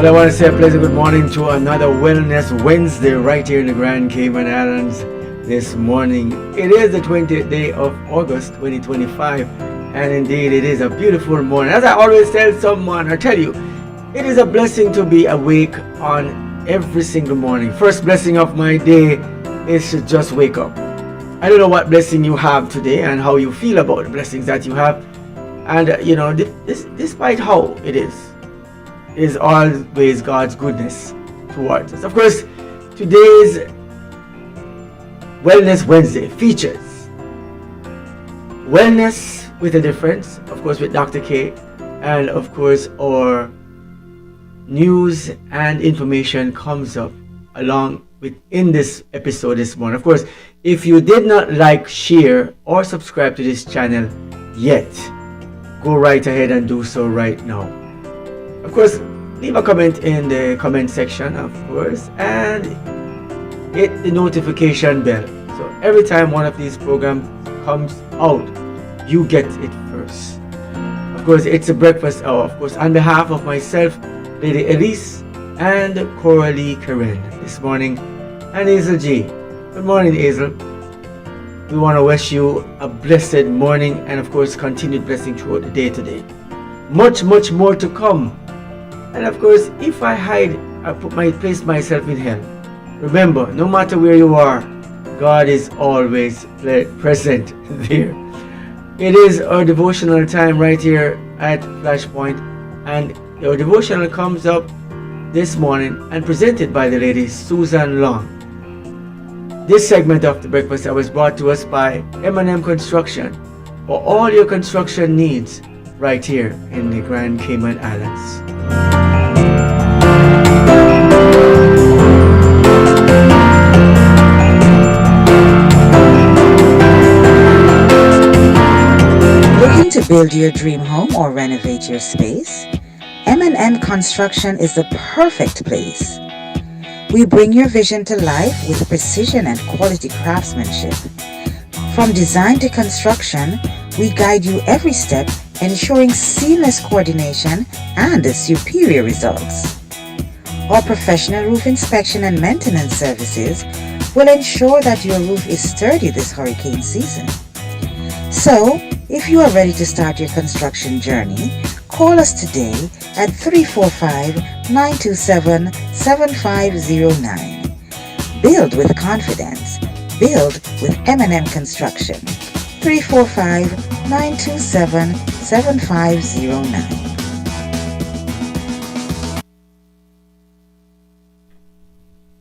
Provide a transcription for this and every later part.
Well, I want to say a pleasant good morning to another Wellness Wednesday right here in the Grand Cayman Islands this morning. It is the 20th day of August 2025, and indeed it is a beautiful morning. As I always tell someone, or tell you, it is a blessing to be awake on every single morning. First blessing of my day is to just wake up. I don't know what blessing you have today and how you feel about the blessings that you have. And despite how it is always God's goodness towards us. Of course, today's Wellness Wednesday features Wellness with a Difference, of course, with Dr. K, and of course, our news and information comes up along within this episode this morning. Of course, if you did not like, share, or subscribe to this channel yet, go right ahead and do so right now. Of course, leave a comment in the comment section, of course, and hit the notification bell. So every time one of these programs comes out, you get it first. Of course, it's a breakfast hour. Of course, on behalf of myself, Lady Elise, and Coralie Karen this morning, and Hazel G. Good morning, Hazel. We want to wish you a blessed morning and, of course, continued blessing throughout the day today. Much, much more to come. And of course, if I hide, I place myself in hell. Remember, no matter where you are, God is always present there. It is our devotional time right here at Flashpoint, and our devotional comes up this morning and presented by the lady Susan Long. This segment of the breakfast was brought to us by M&M Construction for all your construction needs right here in the Grand Cayman Islands. Looking to build your dream home or renovate your space? M&M Construction is the perfect place. We bring your vision to life with precision and quality craftsmanship. From design to construction, we guide you every step, ensuring seamless coordination and superior results. Our professional roof inspection and maintenance services will ensure that your roof is sturdy this hurricane season. So, if you are ready to start your construction journey, call us today at 345-927-7509. Build with confidence. Build with M&M Construction. 345-927-7509.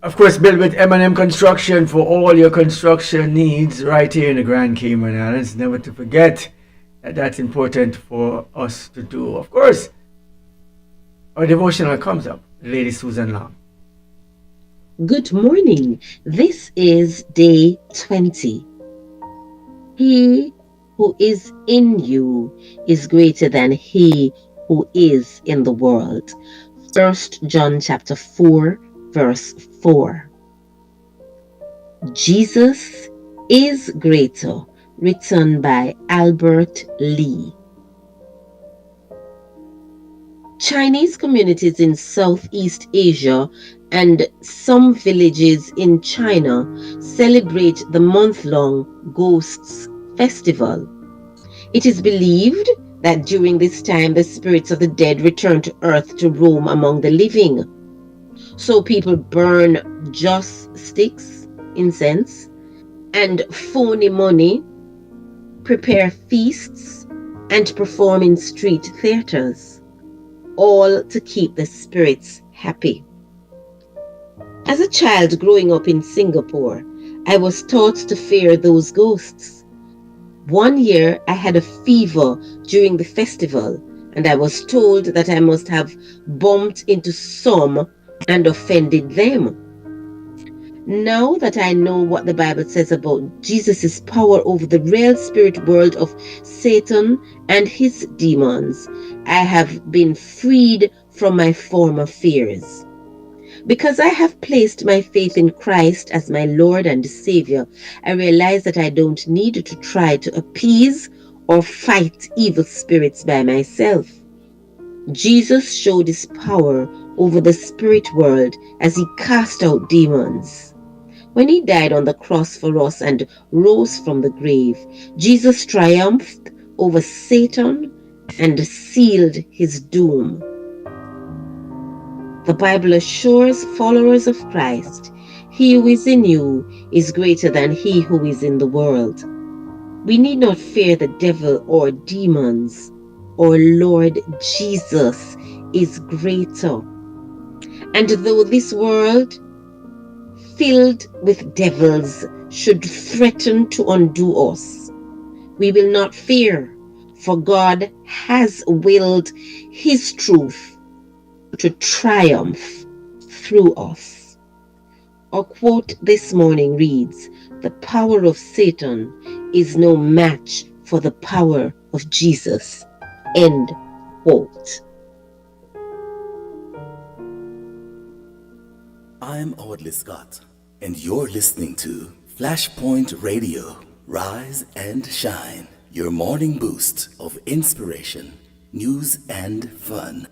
Of course, build with M&M Construction for all your construction needs right here in the Grand Cayman Islands. Never to forget that that's important for us to do. Of course, our devotional comes up. Lady Susan Long. Good morning. This is day 20. He who is in you is greater than he who is in the world. 1 John chapter 4, verse 4. Jesus is greater, written by Albert Lee. Chinese communities in Southeast Asia and some villages in China celebrate the month-long Ghosts Festival. It is believed that during this time the spirits of the dead return to earth to roam among the living. So people burn joss sticks, incense, and phony money, prepare feasts, and perform in street theaters, all to keep the spirits happy. As a child growing up in Singapore, I was taught to fear those ghosts. One year I had a fever during the festival, and I was told that I must have bumped into some and offended them. Now that I know what the Bible says about Jesus' power over the real spirit world of Satan and his demons, I have been freed from my former fears. Because I have placed my faith in Christ as my Lord and Savior, I realize that I don't need to try to appease or fight evil spirits by myself. Jesus showed his power over the spirit world as he cast out demons. When he died on the cross for us and rose from the grave, Jesus triumphed over Satan and sealed his doom. The Bible assures followers of Christ, he who is in you is greater than he who is in the world. We need not fear the devil or demons. Our Lord Jesus is greater. And though this world filled with devils should threaten to undo us, we will not fear, for God has willed his truth to triumph through us. Our quote this morning reads, "The power of Satan is no match for the power of Jesus." End quote. I'm Audley Scott, and you're listening to Flashpoint Radio. Rise and shine, your morning boost of inspiration, news, and fun.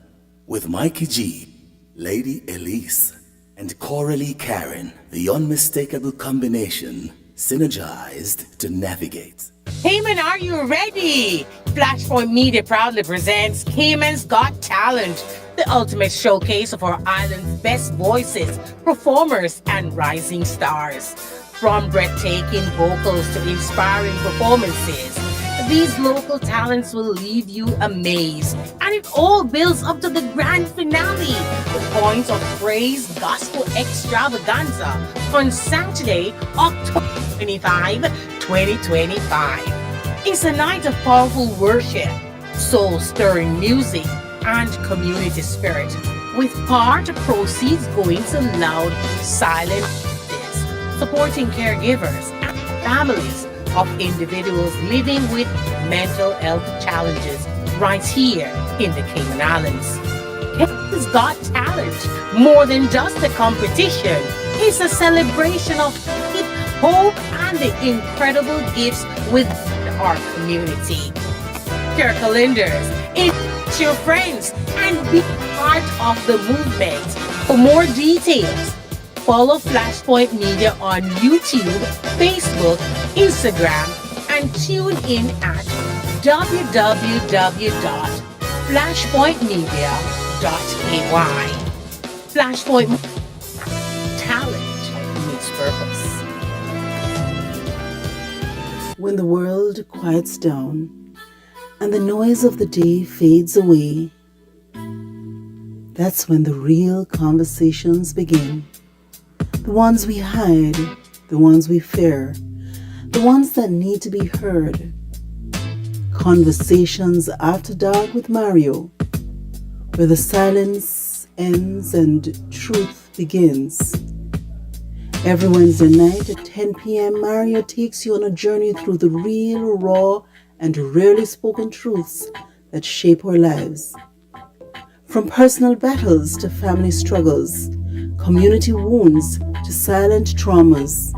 With Mikey G, Lady Elise, and Coralie Karen, the unmistakable combination, synergized to navigate. Cayman, are you ready? Flashpoint Media proudly presents Cayman's Got Talent, the ultimate showcase of our island's best voices, performers, and rising stars. From breathtaking vocals to inspiring performances, these local talents will leave you amazed. And it all builds up to the grand finale, the Points of Praise Gospel Extravaganza on Saturday, October 25, 2025. It's a night of powerful worship, soul-stirring music, and community spirit, with part proceeds going to Loud Silent Voices, supporting caregivers and families of individuals living with mental health challenges right here in the Cayman Islands. Cayman's Got Talent, more than just a competition, it's a celebration of faith, hope, and the incredible gifts within our community. Your calendars, invite your friends, and be part of the movement. For more details, follow Flashpoint Media on YouTube, Facebook, Instagram, and tune in at www.flashpointmedia.ky. Flashpoint Talent meets purpose. When the world quiets down and the noise of the day fades away, that's when the real conversations begin. The ones we hide, the ones we fear, the ones that need to be heard. Conversations After Dark with Mario, where the silence ends and truth begins. Every Wednesday night at 10 p.m., Mario takes you on a journey through the real, raw, and rarely spoken truths that shape our lives. From personal battles to family struggles, community wounds to silent traumas.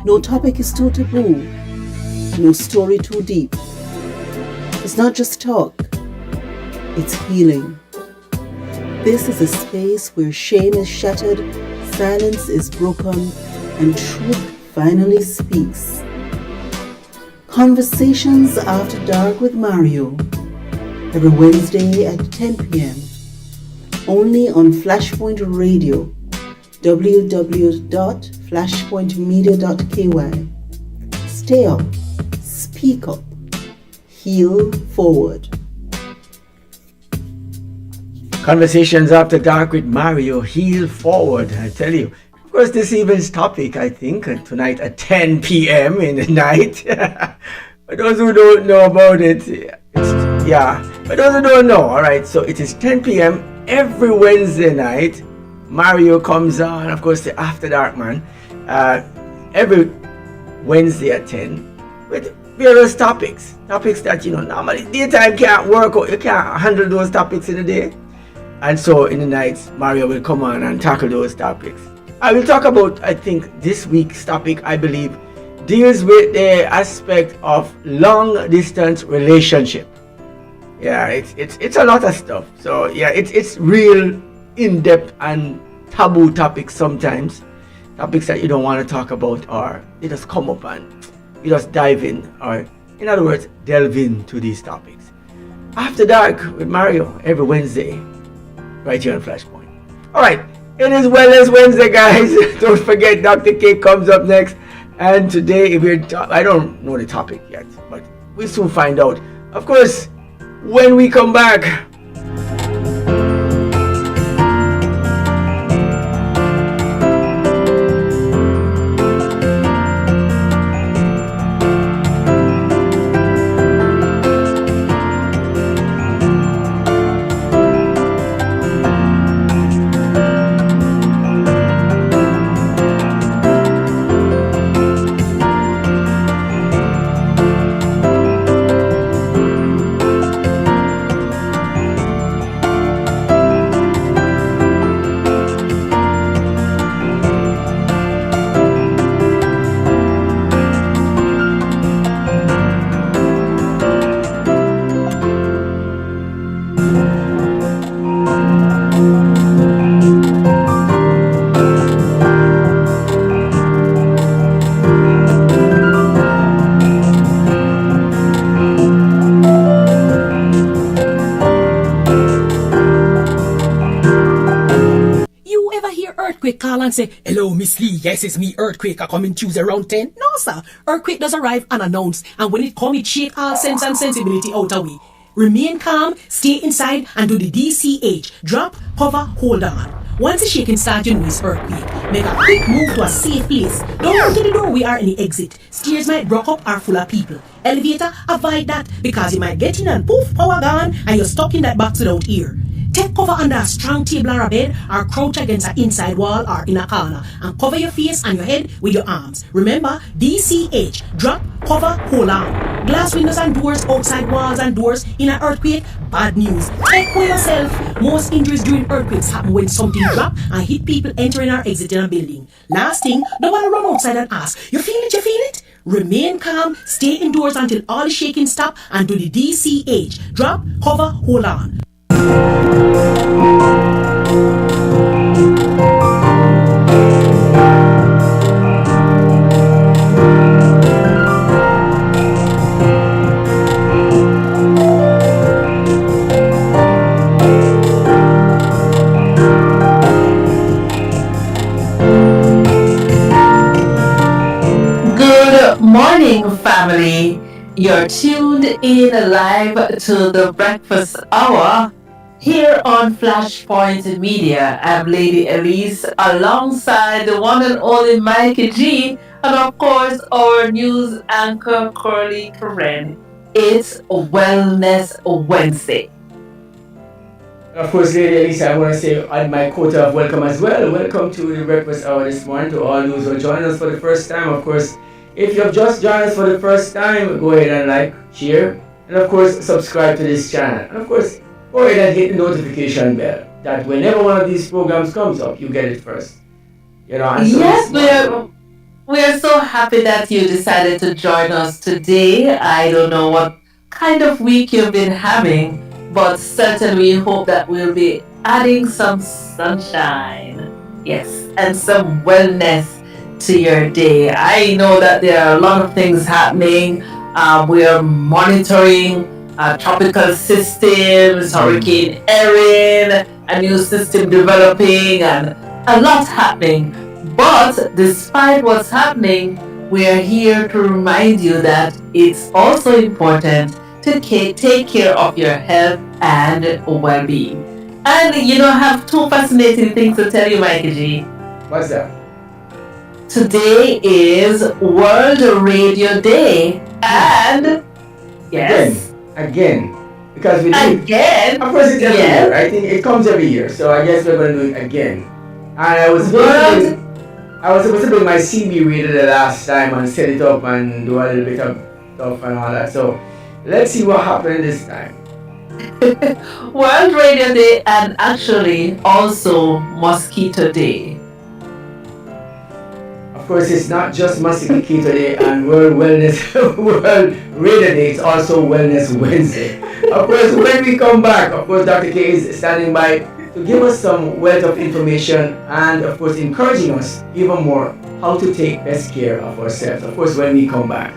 No topic is too taboo, no story too deep. It's not just talk, it's healing. This is a space where shame is shattered, silence is broken, and truth finally speaks. Conversations After Dark with Mario, every Wednesday at 10 p.m. Only on Flashpoint Radio, www.flashpointmedia.ky. Stay up, speak up, heal forward. Conversations After Dark with Mario, heal forward. I tell you. Of course, this evening's topic, I think, tonight at 10 p.m. in the night. For those who don't know about it, for those who don't know, all right, so it is 10 p.m. every Wednesday night. Mario comes on, of course, the After Dark man, every Wednesday at 10 with various topics that, normally daytime can't work out, you can't handle those topics in the day. And so in the nights, Mario will come on and tackle those topics. I will talk about, I think, this week's topic, I believe, deals with the aspect of long distance relationship. Yeah, it's a lot of stuff. So yeah, it's real in-depth and taboo topics sometimes, topics that you don't want to talk about, or they just come up and you just dive in, or in other words, delve into these topics. After Dark with Mario every Wednesday, right here on Flashpoint. Alright, it is Wellness Wednesday, guys. Don't forget, Dr. K comes up next. And today, I don't know the topic yet, but we'll soon find out. Of course, when we come back. Call and say, hello, Miss Lee. Yes, it's me, Earthquake. I coming Tuesday around 10. No, sir. Earthquake does arrive unannounced. And when it come, it shake all sense and sensibility out of way. Remain calm, stay inside, and do the DCH. Drop, cover, hold on. Once the shaking starts, you know it's earthquake. Make a quick move to a safe place. Don't run to the doorway or any exit. Stairs might block up or full of people. Elevator, avoid that because you might get in and poof, power gone, and you're stuck in that box without ear. Take cover under a strong table or a bed, or crouch against an inside wall or in a corner, and cover your face and your head with your arms. Remember, DCH, drop, cover, hold on. Glass windows and doors, outside walls and doors in an earthquake, bad news. Take for yourself. Most injuries during earthquakes happen when something drop and hit people entering or exiting a building. Last thing, don't want to run outside and ask, you feel it, you feel it? Remain calm, stay indoors until all the shaking stop, and do the DCH, drop, cover, hold on. Good morning, family. You're tuned in live to the breakfast hour here on Flashpoint Media. I'm Lady Elise alongside the one and only Mikey G, and of course our news anchor Curly Karen. It's Wellness Wednesday. Of course, Lady Elise, I want to say add my quota of welcome as well. Welcome to the breakfast hour this morning to all those who are joining us for the first time. Of course, if you have just joined us for the first time, go ahead and like, share, and of course, subscribe to this channel. And of course, go ahead and hit the notification bell that whenever one of these programs comes up, you get it first. You know, and so Yes, we are so happy that you decided to join us today. I don't know what kind of week you've been having, but certainly we hope that we'll be adding some sunshine, yes, and some wellness to your day. I know that there are a lot of things happening. We are monitoring tropical systems, Hurricane Erin, a new system developing, and a lot happening. But despite what's happening, we are here to remind you that it's also important to take care of your health and well-being. And I have two fascinating things to tell you, Mikey G. what's that? Today is World Radio Day, and yes, Again, because we did. again, Of course, it's every yes. year. I think it comes every year, so I guess we're going to do it again. And I was supposed to bring my CB reader the last time and set it up and do a little bit of stuff and all that. So let's see what happened this time. World Radio Day, and actually also Mosquito Day. Of course, it's not just Mosquito Day and World Radio Day, it's also Wellness Wednesday. Of course, when we come back, of course, Dr. K is standing by to give us some wealth of information and, of course, encouraging us even more how to take best care of ourselves, of course, when we come back.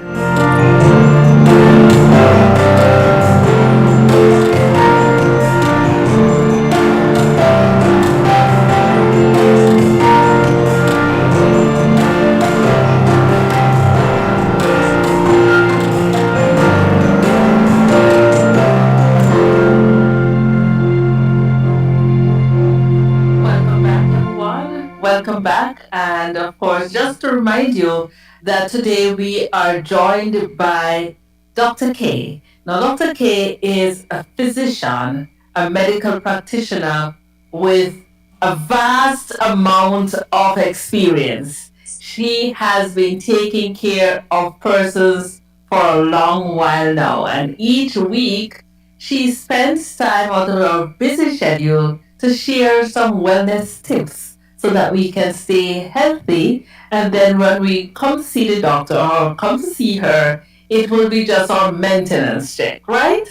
Welcome back, everyone. Welcome back. And of course, just to remind you that today we are joined by Dr. K. Now, Dr. K is a physician, a medical practitioner with a vast amount of experience. She has been taking care of persons for a long while now, and each week she spends time out of her busy schedule to share some wellness tips so that we can stay healthy. And then when we come to see the doctor or come to see her, it will be just our maintenance check, right?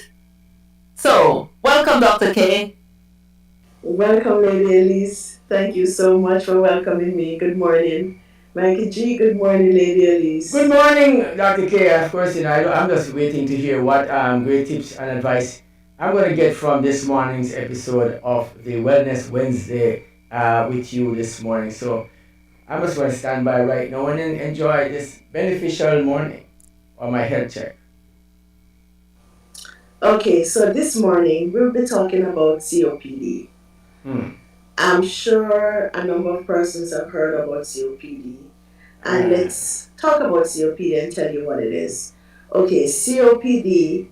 So, welcome, Dr. K. Welcome, Lady Elise. Thank you so much for welcoming me. Good morning. Mikey G, good morning, Lady Elise. Good morning, Dr. K. Of course, I'm just waiting to hear what great tips and advice I'm going to get from this morning's episode of the Wellness Wednesday with you this morning. So I'm just going to stand by right now and enjoy this beneficial morning on my health check. Okay, so this morning we'll be talking about COPD. I'm sure a number of persons have heard about COPD. And let's talk about COPD and tell you what it is. Okay, COPD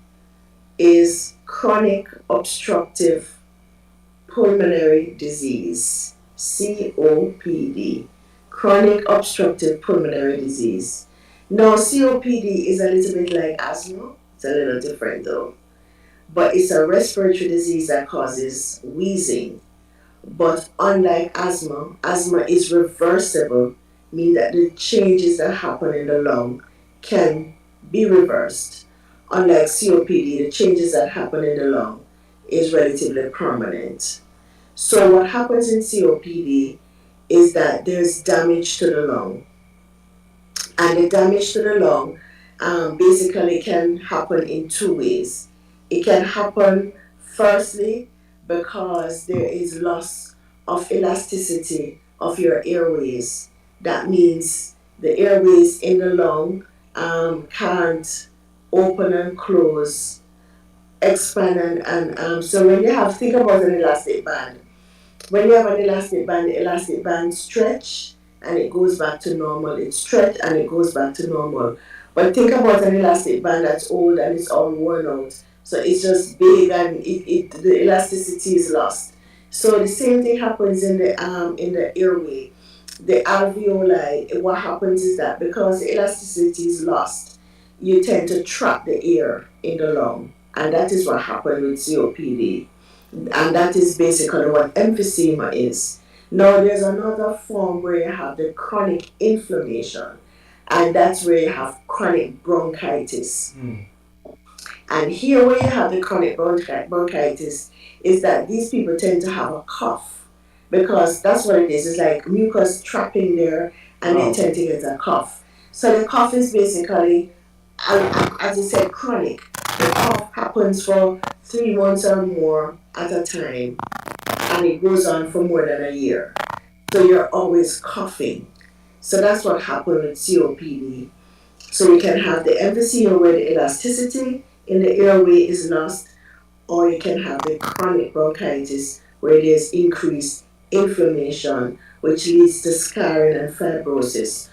is chronic obstructive pulmonary disease. COPD. Chronic obstructive pulmonary disease. Now, COPD is a little bit like asthma. It's a little different though. But it's a respiratory disease that causes wheezing. But unlike asthma, asthma is reversible, meaning that the changes that happen in the lung can be reversed. Unlike COPD, the changes that happen in the lung is relatively permanent. So what happens in COPD is that there's damage to the lung. And the damage to the lung basically can happen in two ways. It can happen firstly because there is loss of elasticity of your airways. That means the airways in the lung can't open and close, expand and so when you think about an elastic band. When you have an elastic band, the elastic band stretch and it goes back to normal. It stretch and it goes back to normal. But think about an elastic band that's old and it's all worn out. So it's just big and the elasticity is lost. So the same thing happens in the airway. The alveoli, what happens is that because the elasticity is lost, you tend to trap the air in the lung. And that is what happened with COPD. And that is basically what emphysema is. Now there's another form where you have the chronic inflammation. And that's where you have chronic bronchitis. And here where you have the chronic bronchitis is that these people tend to have a cough. Because that's what it is. It's like mucus trapping there and they tend to get a cough. So the cough is basically, as I said, chronic. The cough happens for 3 months or more at a time and it goes on for more than a year. So you're always coughing. So that's what happened with COPD. So you can have the emphysema where the elasticity in the airway is lost, or you can have the chronic bronchitis where there's increased inflammation, which leads to scarring and fibrosis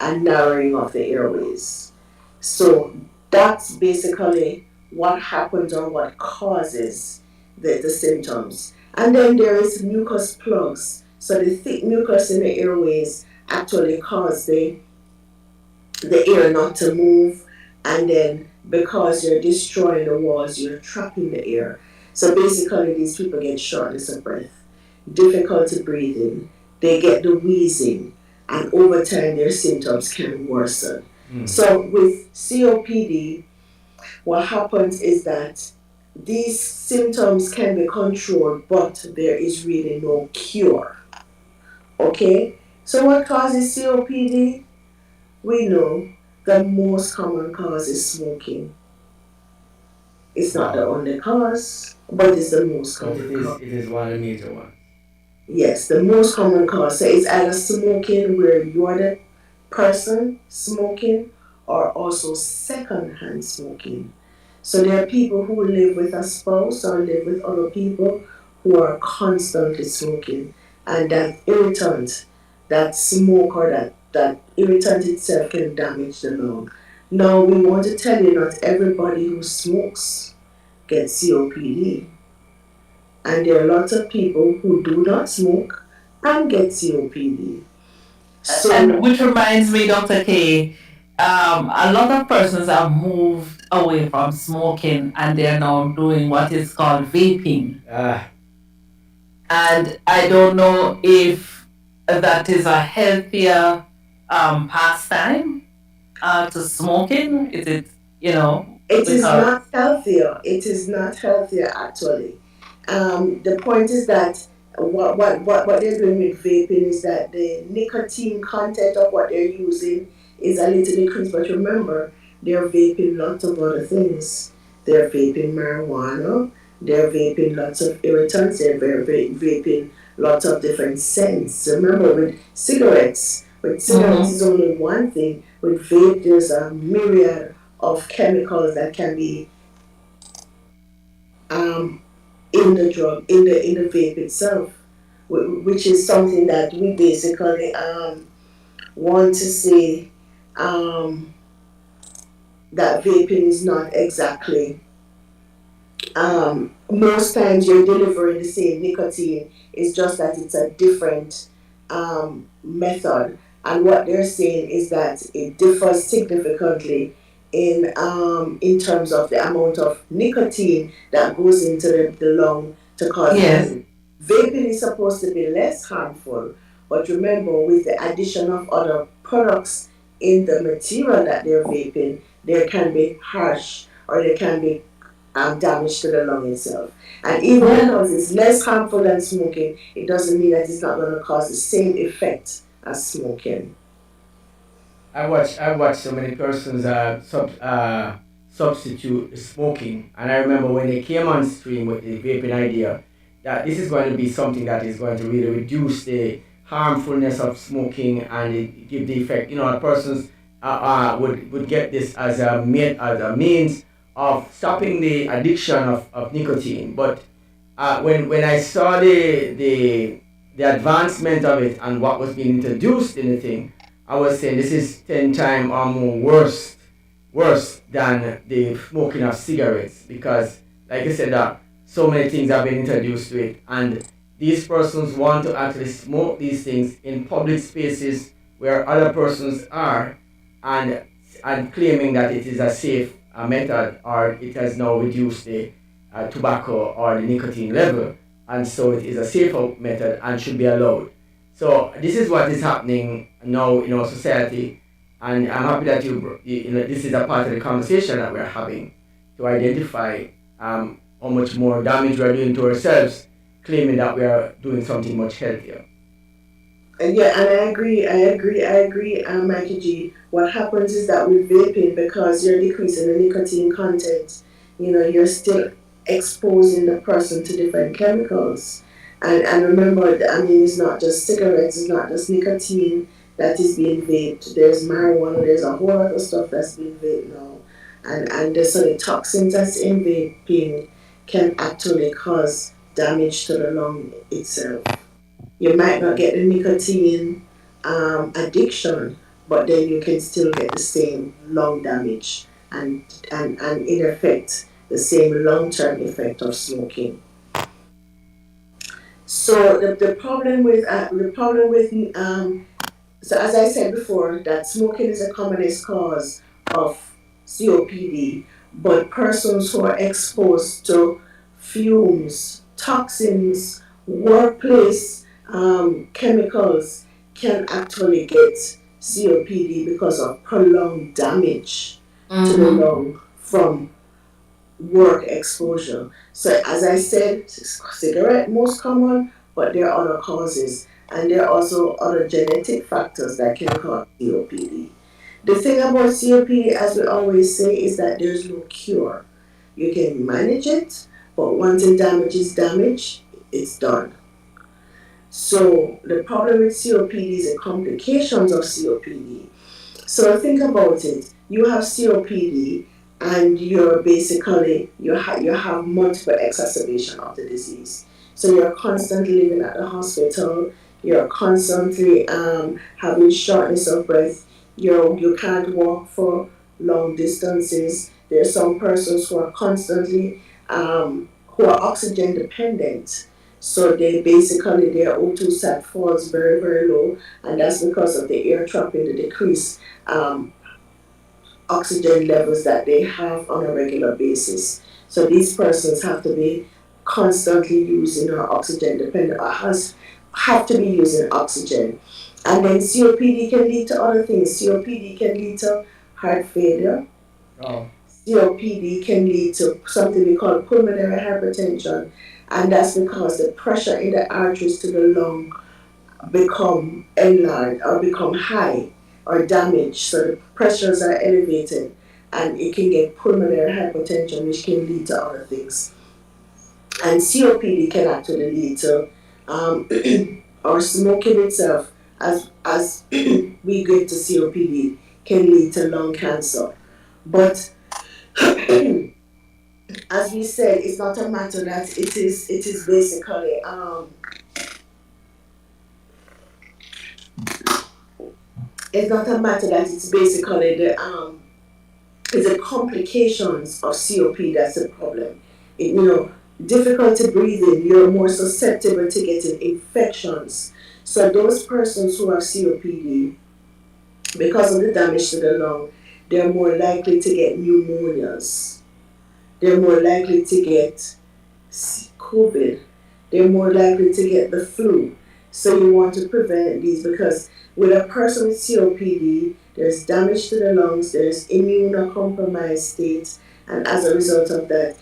and narrowing of the airways. So that's basically what happens or what causes the symptoms. And then there is mucus plugs. So the thick mucus in the airways actually cause the air not to move, and then because you're destroying the walls, you're trapping the air. So basically these people get shortness of breath, difficulty breathing, they get the wheezing, and over time their symptoms can worsen. So with COPD, what happens is that these symptoms can be controlled, but there is really no cure. Okay? So, what causes COPD? We know the most common cause is smoking. It's not the only cause, but it's the most But common cause. it is one of the major ones. Yes, the most common cause. So it's either smoking where you are the person smoking, or also secondhand smoking. So there are people who live with a spouse or live with other people who are constantly smoking. And that irritant, that smoke or that irritant itself can damage the lung. Now we want to tell you not everybody who smokes gets COPD. And there are lots of people who do not smoke and get COPD. So, And which reminds me, Dr. K, a lot of persons have moved away from smoking and they're now doing what is called vaping. And I don't know if that is a healthier pastime to smoking. Is it, it is not healthier. It is not healthier actually. The point is that what they're doing with vaping is that the nicotine content of what they're using is a little decreased. But remember, they're vaping lots of other things. They're vaping marijuana. They're vaping lots of irritants. They're vaping lots of different scents. Remember, with cigarettes is only one thing. With vape, there's a myriad of chemicals that can be in the drug, in the vape itself, which is something that we basically want to say that vaping is not exactly. Most times you're delivering the same nicotine, it's just that it's a different method. And what they're saying is that it differs significantly in terms of the amount of nicotine that goes into the lung to cause damage. Vaping is supposed to be less harmful, but remember, with the addition of other products in the material that they're vaping, there can be harsh or there can be damage to the lung itself. And even because it's less harmful than smoking, it doesn't mean that it's not going to cause the same effect as smoking. I watch so many persons substitute smoking, and I remember when they came on stream with the vaping idea that this is going to be something that is going to really reduce the harmfulness of smoking and it give the effect. Persons would get this as a means of stopping the addiction of nicotine. But when I saw the advancement of it and what was being introduced in the thing, I was saying this is 10 times or more worse than the smoking of cigarettes, because like I said, so many things have been introduced to it, and these persons want to actually smoke these things in public spaces where other persons are, and claiming that it is a safe method, or it has now reduced the tobacco or the nicotine level, and so it is a safer method and should be allowed. So this is what is happening now in our society, and I'm happy that this is a part of the conversation that we're having to identify how much more damage we're doing to ourselves, claiming that we are doing something much healthier. And I agree, Mikey G. What happens is that with vaping, because you're decreasing the nicotine content, you're still exposing the person to different chemicals. And remember, it's not just cigarettes, it's not just nicotine that is being vaped. There's marijuana, there's a whole lot of stuff that's being vaped now. And the toxins that's in vaping can actually cause damage to the lung itself. You might not get the nicotine addiction, but then you can still get the same lung damage and in effect the same long-term effect of smoking. So the problem with so as I said before, that smoking is the commonest cause of COPD, but persons who are exposed to fumes, toxins, workplace chemicals can actually get COPD because of prolonged damage to the lung from work exposure. So as I said, cigarette most common, but there are other causes, and there are also other genetic factors that can cause COPD. The thing about COPD, as we always say, is that there's no cure. You can manage it, but once the damage is damaged, it's done. So the problem with COPD is the complications of COPD. So think about it. You have COPD, and you're basically you have multiple exacerbation of the disease. So you're constantly living at the hospital. You're constantly having shortness of breath. You can't walk for long distances. There are some persons who are constantly who are oxygen dependent. So they basically their O2 sat falls very, very low, and that's because of the air trapping, the decreased oxygen levels that they have on a regular basis. So these persons have to be constantly using or oxygen dependent or have to be using oxygen. And then COPD can lead to other things. COPD can lead to heart failure. Oh. COPD can lead to something we call pulmonary hypertension, and that's because the pressure in the arteries to the lung become enlarged or become high or damaged. So the pressures are elevated, and it can get pulmonary hypertension, which can lead to other things. And COPD can actually lead to or smoking itself, as we get to COPD, can lead to lung cancer. But as we said, it's not a matter that it is basically it's not a matter that it's basically the complications of COPD that's the problem. Difficulty breathing, you're more susceptible to getting infections. So those persons who have COPD, because of the damage to the lung, they're more likely to get pneumonias. They're more likely to get COVID. They're more likely to get the flu. So you want to prevent these, because with a person with COPD, there's damage to the lungs, there's immunocompromised states, and as a result of that,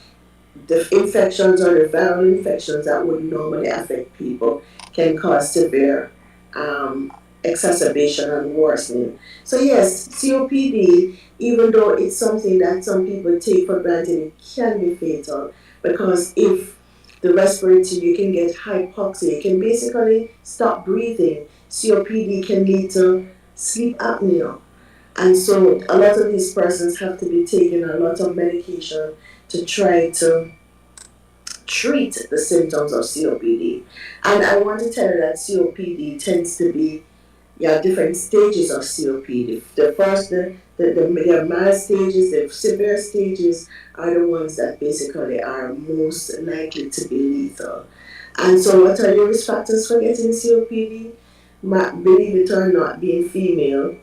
the infections or the viral infections that would normally affect people can cause severe exacerbation and worsening. So yes, COPD, even though it's something that some people take for granted, it can be fatal, because if the respiratory, you can get hypoxia, you can basically stop breathing. COPD can lead to sleep apnea. And so a lot of these persons have to be taking a lot of medication to try to treat the symptoms of COPD. And I want to tell you that COPD tends to be different stages of COPD. The first, the mild stages, the severe stages are the ones that basically are most likely to be lethal. And so what are the risk factors for getting COPD? Believe it or not, being female,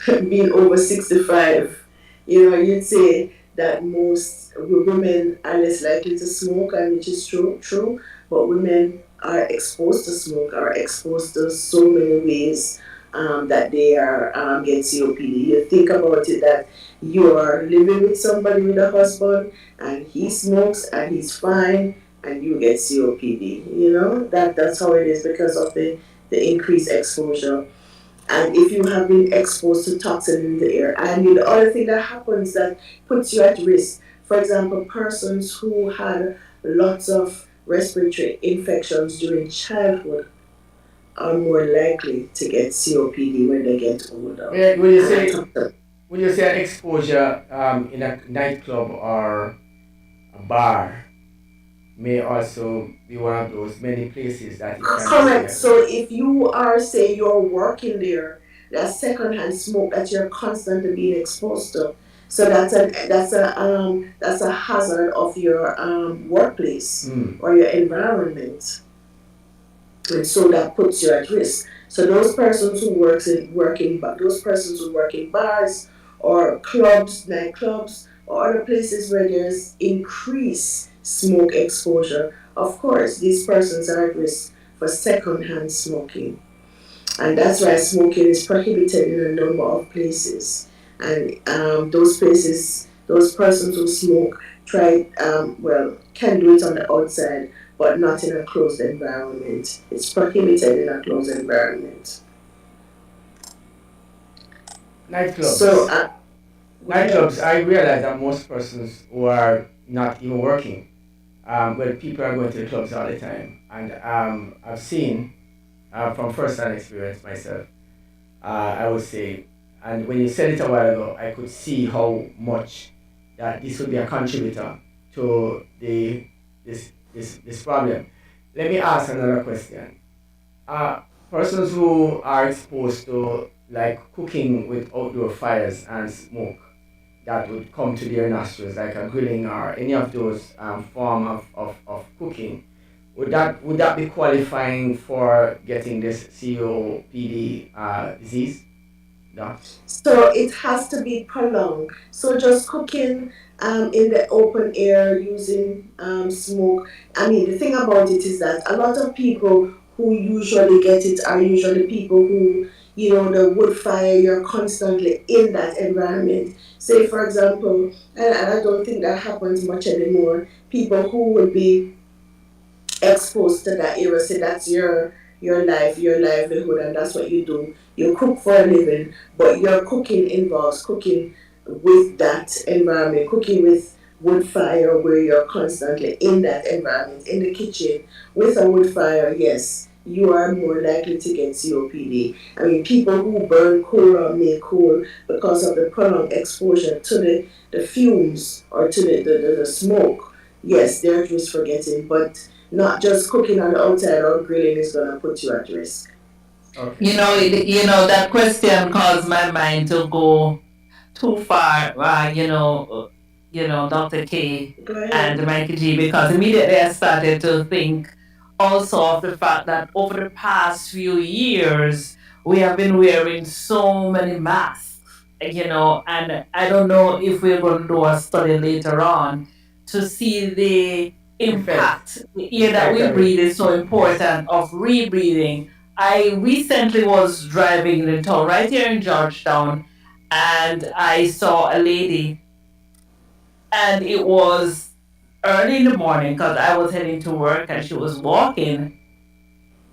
being over 65, you'd say that most women are less likely to smoke, and which is true, but women are exposed to smoke, are exposed to so many ways that they are get COPD. You think about it, that you are living with somebody, with a husband, and he smokes and he's fine, and you get COPD. That's how it is, because of the increased exposure. And if you have been exposed to toxin in the air. And the other thing that happens that puts you at risk, for example, persons who had lots of respiratory infections during childhood are more likely to get COPD when they get older. Yeah, when you say exposure in a nightclub or a bar, may also be one of those many places that it can Correct. be. So if you are, say, you're working there, that's secondhand smoke that you're constantly being exposed to. So that's a hazard of your workplace or your environment, and so that puts you at risk. So those persons who those persons who work in bars or clubs, nightclubs, or other places where there's increased smoke exposure, of course, these persons are at risk for secondhand smoking. And that's why smoking is prohibited in a number of places. And those places Those persons who smoke can do it on the outside, but not in a closed environment. It's prohibited in a closed environment. Nightclubs. Nightclubs, I realize that most persons who are not even working, people are going to the clubs all the time. And I've seen from first-hand experience myself, I would say, and when you said it a while ago, I could see how much that this would be a contributor to this problem. Let me ask another question. Persons who are exposed to like cooking with outdoor fires and smoke that would come to their nostrils, like a grilling or any of those form of cooking, would that be qualifying for getting this COPD disease? No. So it has to be prolonged. So just cooking in the open air using smoke. I mean, the thing about it is that a lot of people who usually get it are usually people who, the wood fire, you're constantly in that environment. Say, for example, and I don't think that happens much anymore, people who would be exposed to that area. Say that's your life, your livelihood, and that's what you do. You cook for a living, but your cooking involves cooking with that environment, cooking with wood fire where you're constantly in that environment, in the kitchen with a wood fire. Yes, you are more likely to get COPD. I mean, people who burn coal or make coal because of the prolonged exposure to the fumes or to the smoke, yes, they're at risk for getting, but not just cooking on the outside or grilling is going to put you at risk. Okay. That question caused my mind to go too far. Dr. K and Mikey G, because immediately I started to think also of the fact that over the past few years we have been wearing so many masks, and I don't know if we're going to do a study later on to see the impact. The air that we breathe is so important of rebreathing. I recently was driving in the town right here in Georgetown, and I saw a lady, and it was early in the morning because I was heading to work, and she was walking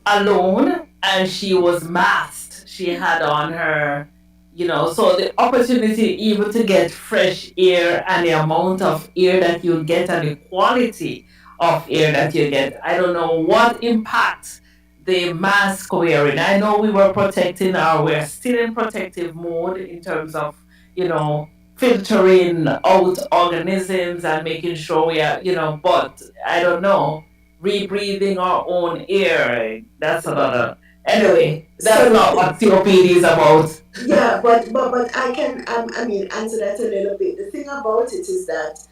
alone, and she was masked. She had on her, so the opportunity even to get fresh air and the amount of air that you get and the quality of air that you get. I don't know what impact the mask wearing. I know we were protecting we're still in protective mode in terms of, filtering out organisms and making sure we are, but I don't know, rebreathing our own air. That's another. Anyway, that's not what COPD is about. Yeah, but I can answer that a little bit. The thing about it is that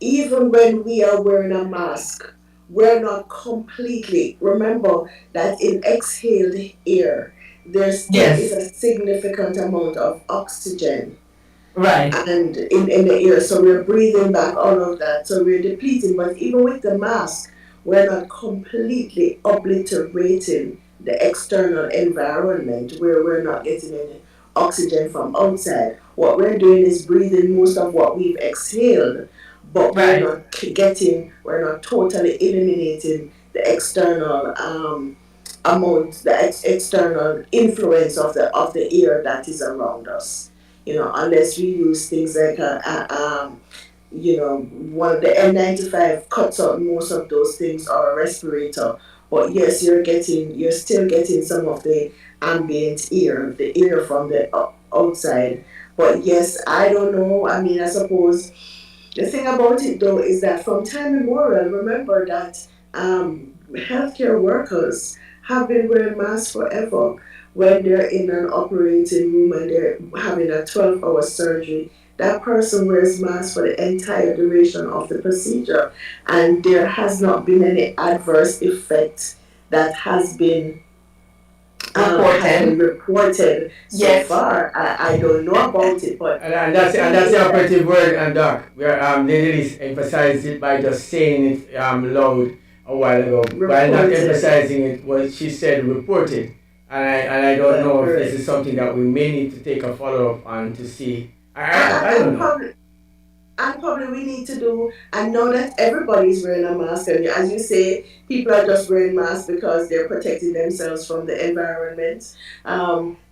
even when we are wearing a mask, we're not completely. Remember that in exhaled air, there still is a significant amount of oxygen. Right. And in the air, so we're breathing back all of that. So we're depleting, but even with the mask, we're not completely obliterating the external environment where we're not getting any oxygen from outside. What we're doing is breathing most of what we've exhaled, but we're not totally eliminating the external amount, the external influence of the air that is around us. Unless we use things like one of the N95 cuts out most of those things, or a respirator. But yes, you're still getting some of the ambient air, the air from the outside. But yes, I don't know. I mean, I suppose the thing about it though is that from time immemorial, remember that healthcare workers have been wearing masks forever. When they're in an operating room and they're having a 12-hour surgery, that person wears masks for the entire duration of the procedure, and there has not been any adverse effect that has been reported so far. I don't know about it, but and that's the operative word, and Doc. Where Elise emphasized it by just saying it loud a while ago, while not emphasizing it. What she said, reported, and I don't know if this is something that we may need to take a follow up on to see. I don't know. And probably we need to do, and know that everybody's wearing a mask, and as you say, people are just wearing masks because they're protecting themselves from the environment.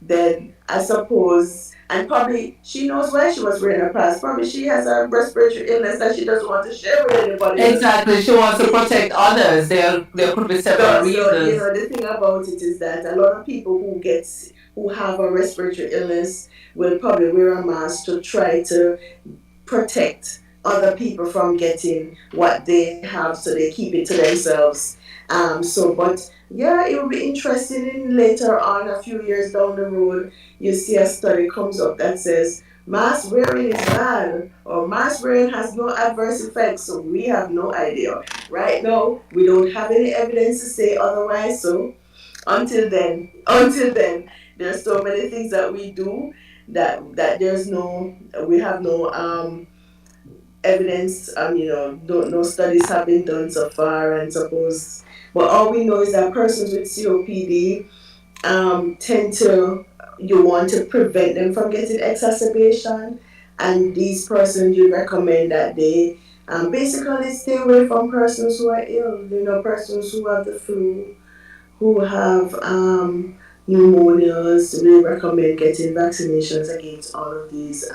Then I suppose, and probably she knows why she was wearing a mask. Probably she has a respiratory illness that she doesn't want to share with anybody else. Exactly. She wants to protect others. There could be several reasons. The thing about it is that a lot of people who have a respiratory illness will probably wear a mask to try to protect other people from getting what they have, so they keep it to themselves. But yeah, it will be interesting in later on, a few years down the road, you see a study comes up that says mask wearing is bad or mask wearing has no adverse effects. So we have no idea. Right now, we don't have any evidence to say otherwise. So until then, there's so many things that we do that we have no evidence, no studies have been done so far, and suppose, but all we know is that persons with COPD tend to, you want to prevent them from getting exacerbation, and these persons, you recommend that they basically stay away from persons who are ill, persons who have the flu, who have pneumonias. We recommend getting vaccinations against all of these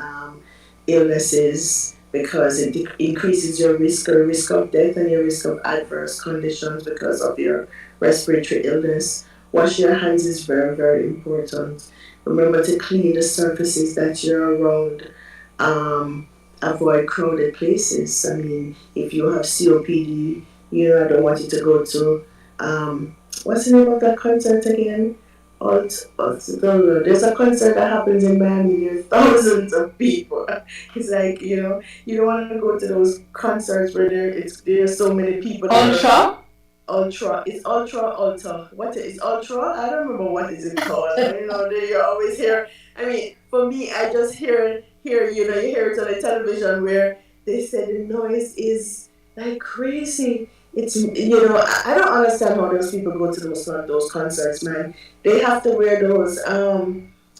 illnesses, because it increases your risk of death and your risk of adverse conditions because of your respiratory illness. Wash your hands is very, very important. Remember to clean the surfaces that you're around. Avoid crowded places. I mean, if you have COPD, I don't want you to go to, what's the name of that concert again? There's a concert that happens in Miami. There's thousands of people. It's like, you don't want to go to those concerts where there's so many people. Ultra. It's ultra. What is ultra? I don't remember what is it called. You always hear. I mean, for me, I just hear. You hear it on the television where they say the noise is like crazy. It's I don't understand how those people go to those concerts, man. They have to wear those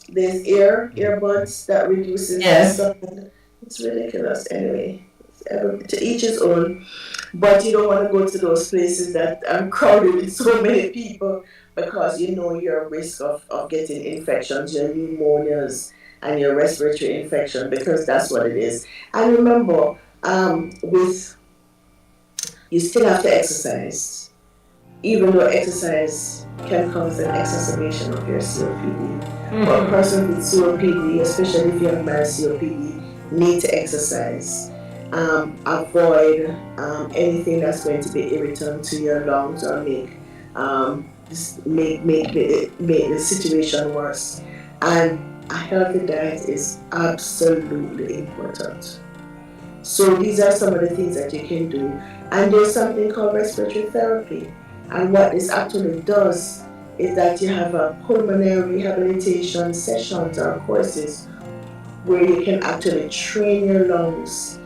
there's earbuds that reduces the sound. It's ridiculous. Anyway, to each his own. But you don't want to go to those places that are crowded with so many people, because you're at risk of getting infections, your pneumonias and your respiratory infection, because that's what it is. And remember, you still have to exercise, even though exercise can cause an exacerbation of your COPD. But a person with COPD, especially if you have mild COPD, need to exercise. Avoid anything that's going to be irritant to your lungs or make the situation worse. And a healthy diet is absolutely important. So these are some of the things that you can do. And there's something called respiratory therapy. And what this actually does is that you have a pulmonary rehabilitation sessions or courses where you can actually train your lungs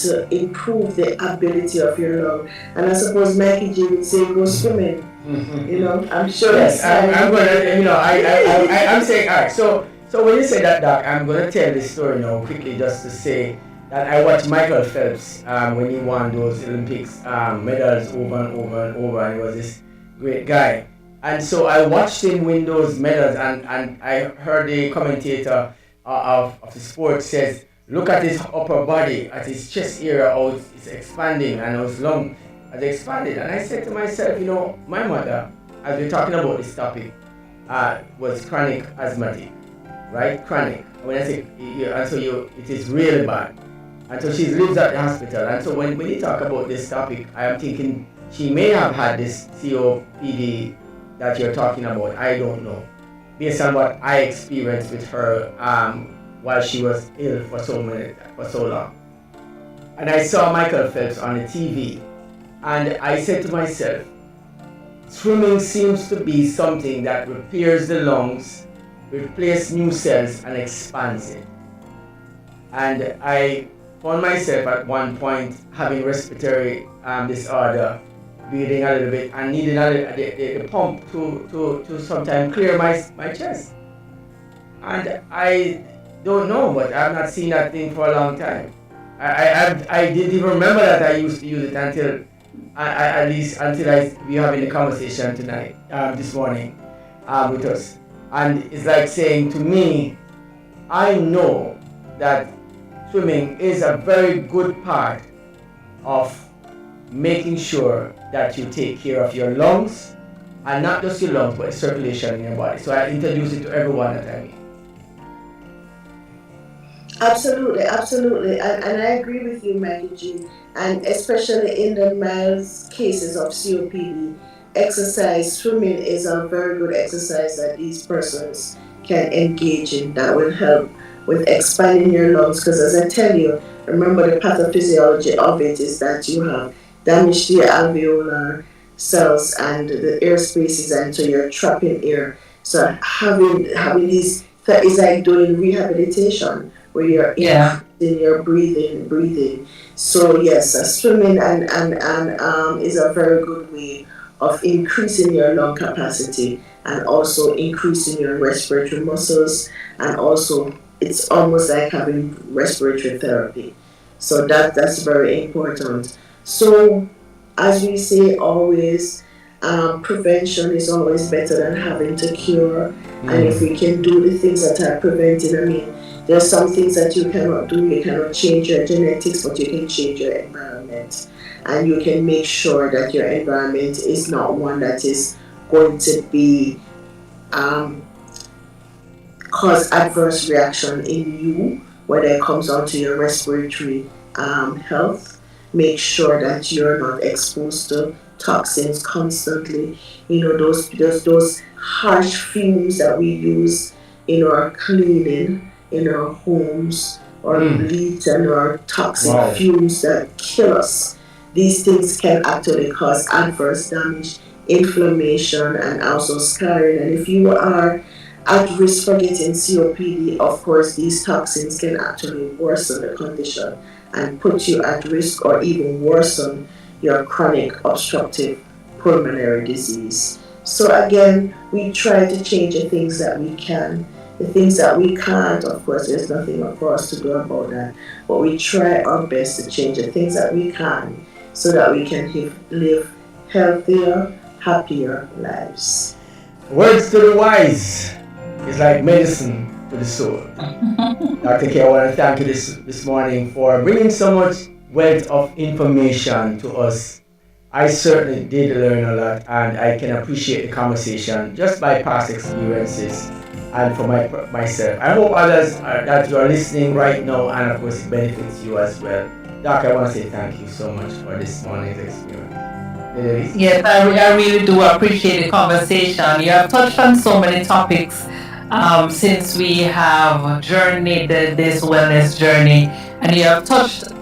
to improve the ability of your lung. And I suppose Mikey G would say go swimming. I'm sure. Yes, I'm gonna. I'm saying. All right. So when you say that, Doc, I'm gonna tell this story now quickly, just to say that I watched Michael Phelps when he won those Olympics medals over and over and over, and he was this great guy. And so I watched him win those medals, and I heard the commentator of the sport says, look at his upper body, at his chest area, how it's expanding, and how his lung has expanded. And I said to myself, my mother, as we're talking about this topic, was chronic asthmatic, right? Chronic. When I say, it is really bad. And so she lives at the hospital. And so when you talk about this topic, I am thinking she may have had this COPD that you're talking about. I don't know, based on what I experienced with her while she was ill for so long. And I saw Michael Phelps on the TV, and I said to myself, swimming seems to be something that repairs the lungs, replaces new cells, and expands it. And I found myself at one point having respiratory disorder, breathing a little bit, and needing the pump to sometimes clear my chest. And I don't know, but I've not seen that thing for a long time. I didn't even remember that I used to use it until at least until we having a conversation tonight, this morning, with us, and it's like saying to me, I know that swimming is a very good part of making sure that you take care of your lungs, and not just your lungs but circulation in your body. So I introduce it to everyone that I meet. Absolutely, absolutely. And I agree with you, Mikey G. And especially in the mild cases of COPD, exercise, swimming is a very good exercise that these persons can engage in that will help with expanding your lungs. Because as I tell you, remember the pathophysiology of it is that you have damage to your alveolar cells and the air spaces, and so you're trapping air. So having these, that is like doing rehabilitation where you're increasing your breathing. So yes, swimming and is a very good way of increasing your lung capacity and also increasing your respiratory muscles, and also it's almost like having respiratory therapy. So that's very important. So as we say always, prevention is always better than having to cure. And if we can do the things that are preventing, I mean, there are some things that you cannot do. You cannot change your genetics, but you can change your environment. And you can make sure that your environment is not one that is going to be um, cause adverse reaction in you, whether it comes down to your respiratory health. Make sure that you're not exposed to toxins constantly. You know, those harsh fumes that we use in our cleaning, in our homes, or bleach and our toxic fumes that kill us. These things can actually cause adverse damage, inflammation, and also scarring. And if you are at risk for getting COPD, of course, these toxins can actually worsen the condition and put you at risk or even worsen your chronic obstructive pulmonary disease. So again, we try to change the things that we can. The things that we can't, of course, there's nothing for us to do about that. But we try our best to change the things that we can so that we can live healthier, happier lives. Words to the wise is like medicine to the soul. Dr. K, I want to thank you this morning for bringing so much wealth of information to us. I certainly did learn a lot, and I can appreciate the conversation just by past experiences and for myself. I hope others that you are listening right now, and of course it benefits you as well. Doctor, I want to say thank you so much for this morning's experience. Yes, I really do appreciate the conversation. You have touched on so many topics since we have journeyed this wellness journey, and you have touched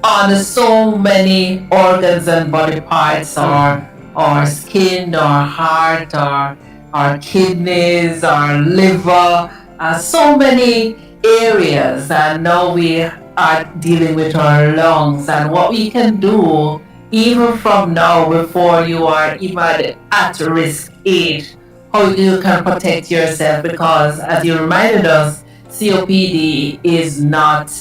on so many organs and body parts, or skin, or heart, or our kidneys, our liver, so many areas. And now we are dealing with our lungs and what we can do even from now before you are even at risk age, how you can protect yourself, because as you reminded us, COPD is not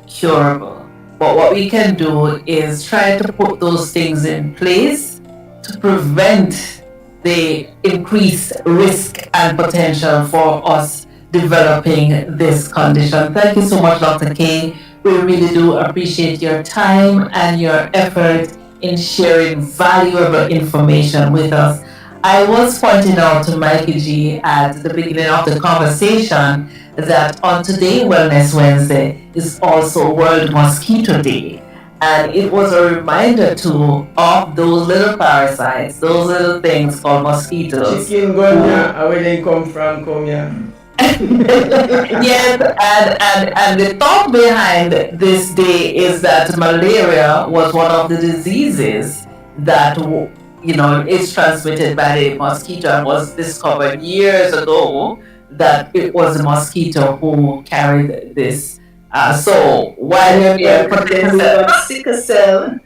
curable. But what we can do is try to put those things in place to prevent the increased risk and potential for us developing this condition. Thank you so much, Dr. K. We really do appreciate your time and your effort in sharing valuable information with us. I was pointing out to Mikey G at the beginning of the conversation that on today, Wellness Wednesday, is also World Mosquito Day. And it was a reminder too of those little parasites, those little things called mosquitoes. Chikungunya, where they come from, come here. Yes, and the thought behind this day is that malaria was one of the diseases that is transmitted by the mosquito, and was discovered years ago that it was a mosquito who carried this. So while we got sickle cell,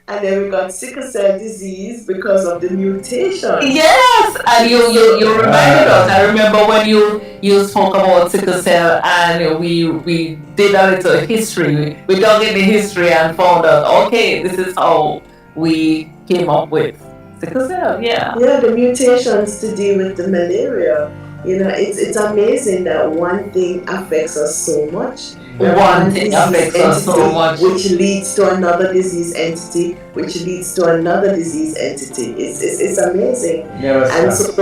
and then we got sickle cell disease because of the mutation. Yes, and you reminded us. I remember when you spoke about sickle cell, and we did a little history. We dug in the history and found out. Okay, this is how we came up with sickle cell. Yeah. Yeah, the mutations to deal with the malaria. It's amazing that one thing affects us so much. One thing affects us so much. Which leads to another disease entity, which leads to another disease entity. It's amazing. And so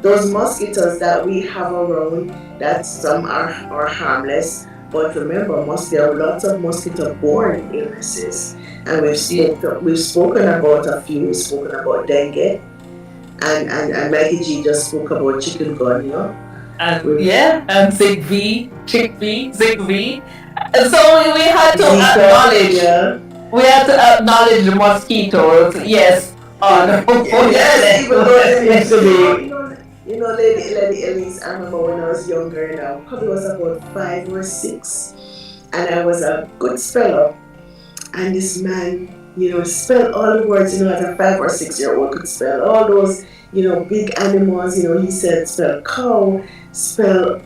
those mosquitoes that we have around, that some are harmless, but remember, there are lots of mosquito-borne illnesses, and we've spoken about a few. We've spoken about dengue, and Mikey G just spoke about chikungunya. And Zigbee. So we had to acknowledge. Yeah. We had to acknowledge the mosquitoes. Yes. Yes, even though Lady Elise, I remember when I was younger, I probably was about 5 or 6, and I was a good speller. And this man, spelled all the words, as a 5 or 6-year-old could spell all those, big animals. He said spell cow, spell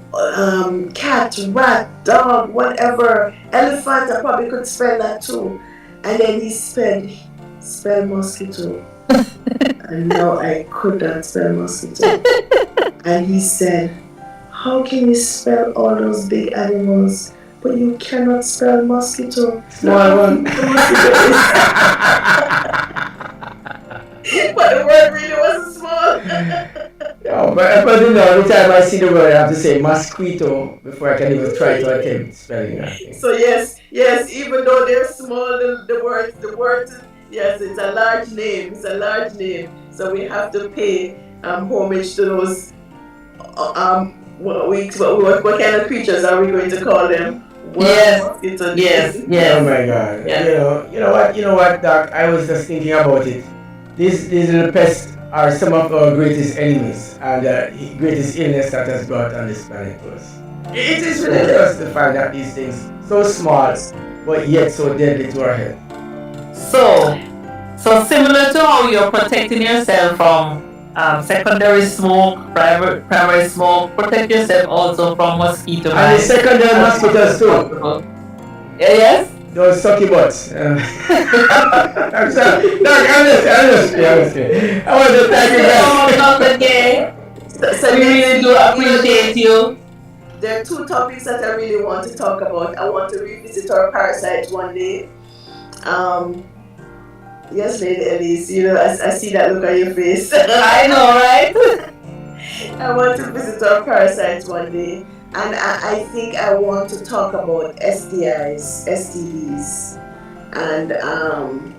cat, rat, dog, whatever, elephant. I probably could spell that too. And then he spell mosquito. And now I could not spell mosquito. And he said, how can you spell all those big animals, but you cannot spell mosquito? Small one. But the word really wasn't small. No, but every time I see the word, I have to say mosquito before I can even try to attempt spelling that. So yes, even though they're small, the words, yes, it's a large name. It's a large name. So we have to pay homage to those. What kind of creatures are we going to call them? Yes. Oh my God. Yeah. You know what, Doc? I was just thinking about it. These little pests are some of our greatest enemies and the greatest illness that has brought on this planet to us. It is ridiculous to find out these things so small, but yet so deadly to our health. So similar to how you're protecting yourself from secondary smoke, primary smoke, protect yourself also from mosquito bites. And the secondary mosquitoes too. Yes? Those sucky butts. I'm sorry. No, honestly. I want to thank you guys. Dr. K. So we really do appreciate you. There are 2 topics that I really want to talk about. I want to revisit our parasites one day. Yes, Lady Elise, I see that look on your face. I know, right? I want to visit our parasites one day. And I think I want to talk about STDs. And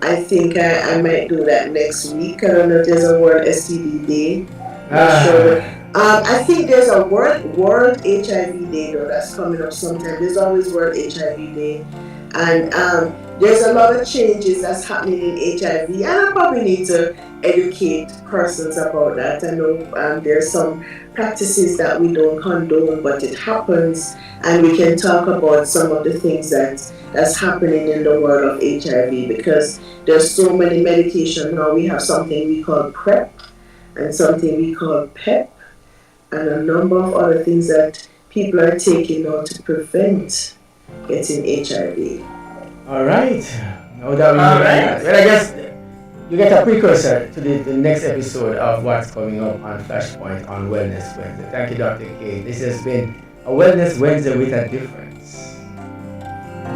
I think I might do that next week. I don't know if there's a World STD Day. Not sure. I think there's a World HIV Day though that's coming up sometime. There's always World HIV Day. And there's a lot of changes that's happening in HIV, and I probably need to educate persons about that. I know there's some practices that we don't condone, but it happens, and we can talk about some of the things that's happening in the world of HIV, because there's so many medications now. We have something we call PrEP and something we call PEP, and a number of other things that people are taking now to prevent getting HIV. All right. Now that we know that, well, I guess you get a precursor to the next episode of what's coming up on Flashpoint on Wellness Wednesday. Thank you, Dr. K. This has been a Wellness Wednesday with a difference.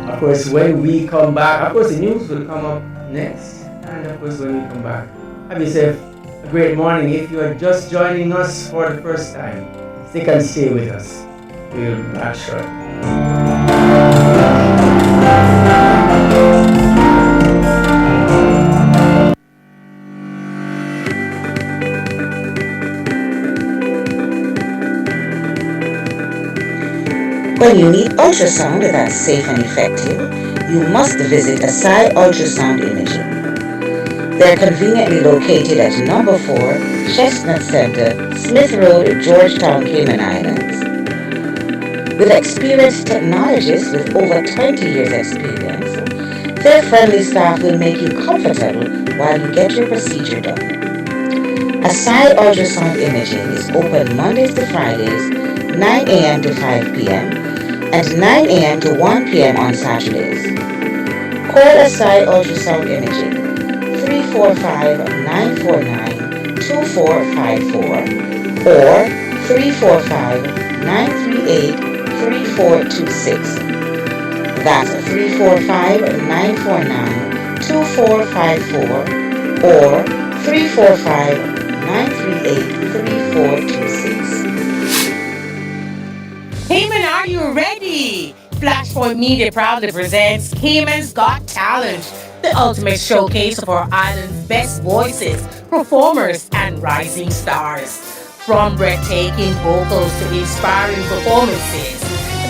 Of course, when we come back, of course, the news will come up next. And of course, when we come back, have yourself a great morning. If you are just joining us for the first time, stick and stay with us. We'll be back shortly. When you need ultrasound that's safe and effective, you must visit Asai Ultrasound Imaging. They're conveniently located at number 4 Chestnut Center, Smith Road, Georgetown, Cayman Islands. With experienced technologists with over 20 years experience, Their friendly staff will make you comfortable while you get your procedure done. Asai Ultrasound Imaging is open Mondays to Fridays, 9 a.m. to 5 p.m. and 9 a.m. to 1 p.m. on Saturdays. Call Asai Ultrasound Imaging 345-949-2454 or 345-938-3426. That's 345-949-2454 or 345-938-3426. Cayman, are you ready? Flashpoint Media proudly presents Cayman's Got Talent, the ultimate showcase of our island's best voices, performers, and rising stars. From breathtaking vocals to inspiring performances,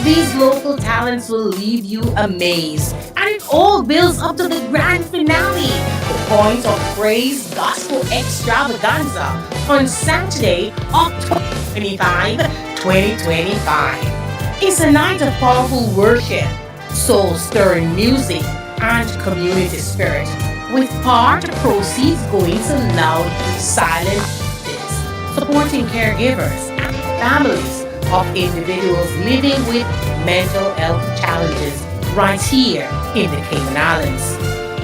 these local talents will leave you amazed. And it all builds up to the grand finale, the Point of Praise Gospel Extravaganza on Saturday, October 25, 2025. It's a night of powerful worship, soul-stirring music, and community spirit, with part proceeds going to loud, silent practice, supporting caregivers and families of individuals living with mental health challenges right here in the Cayman Islands.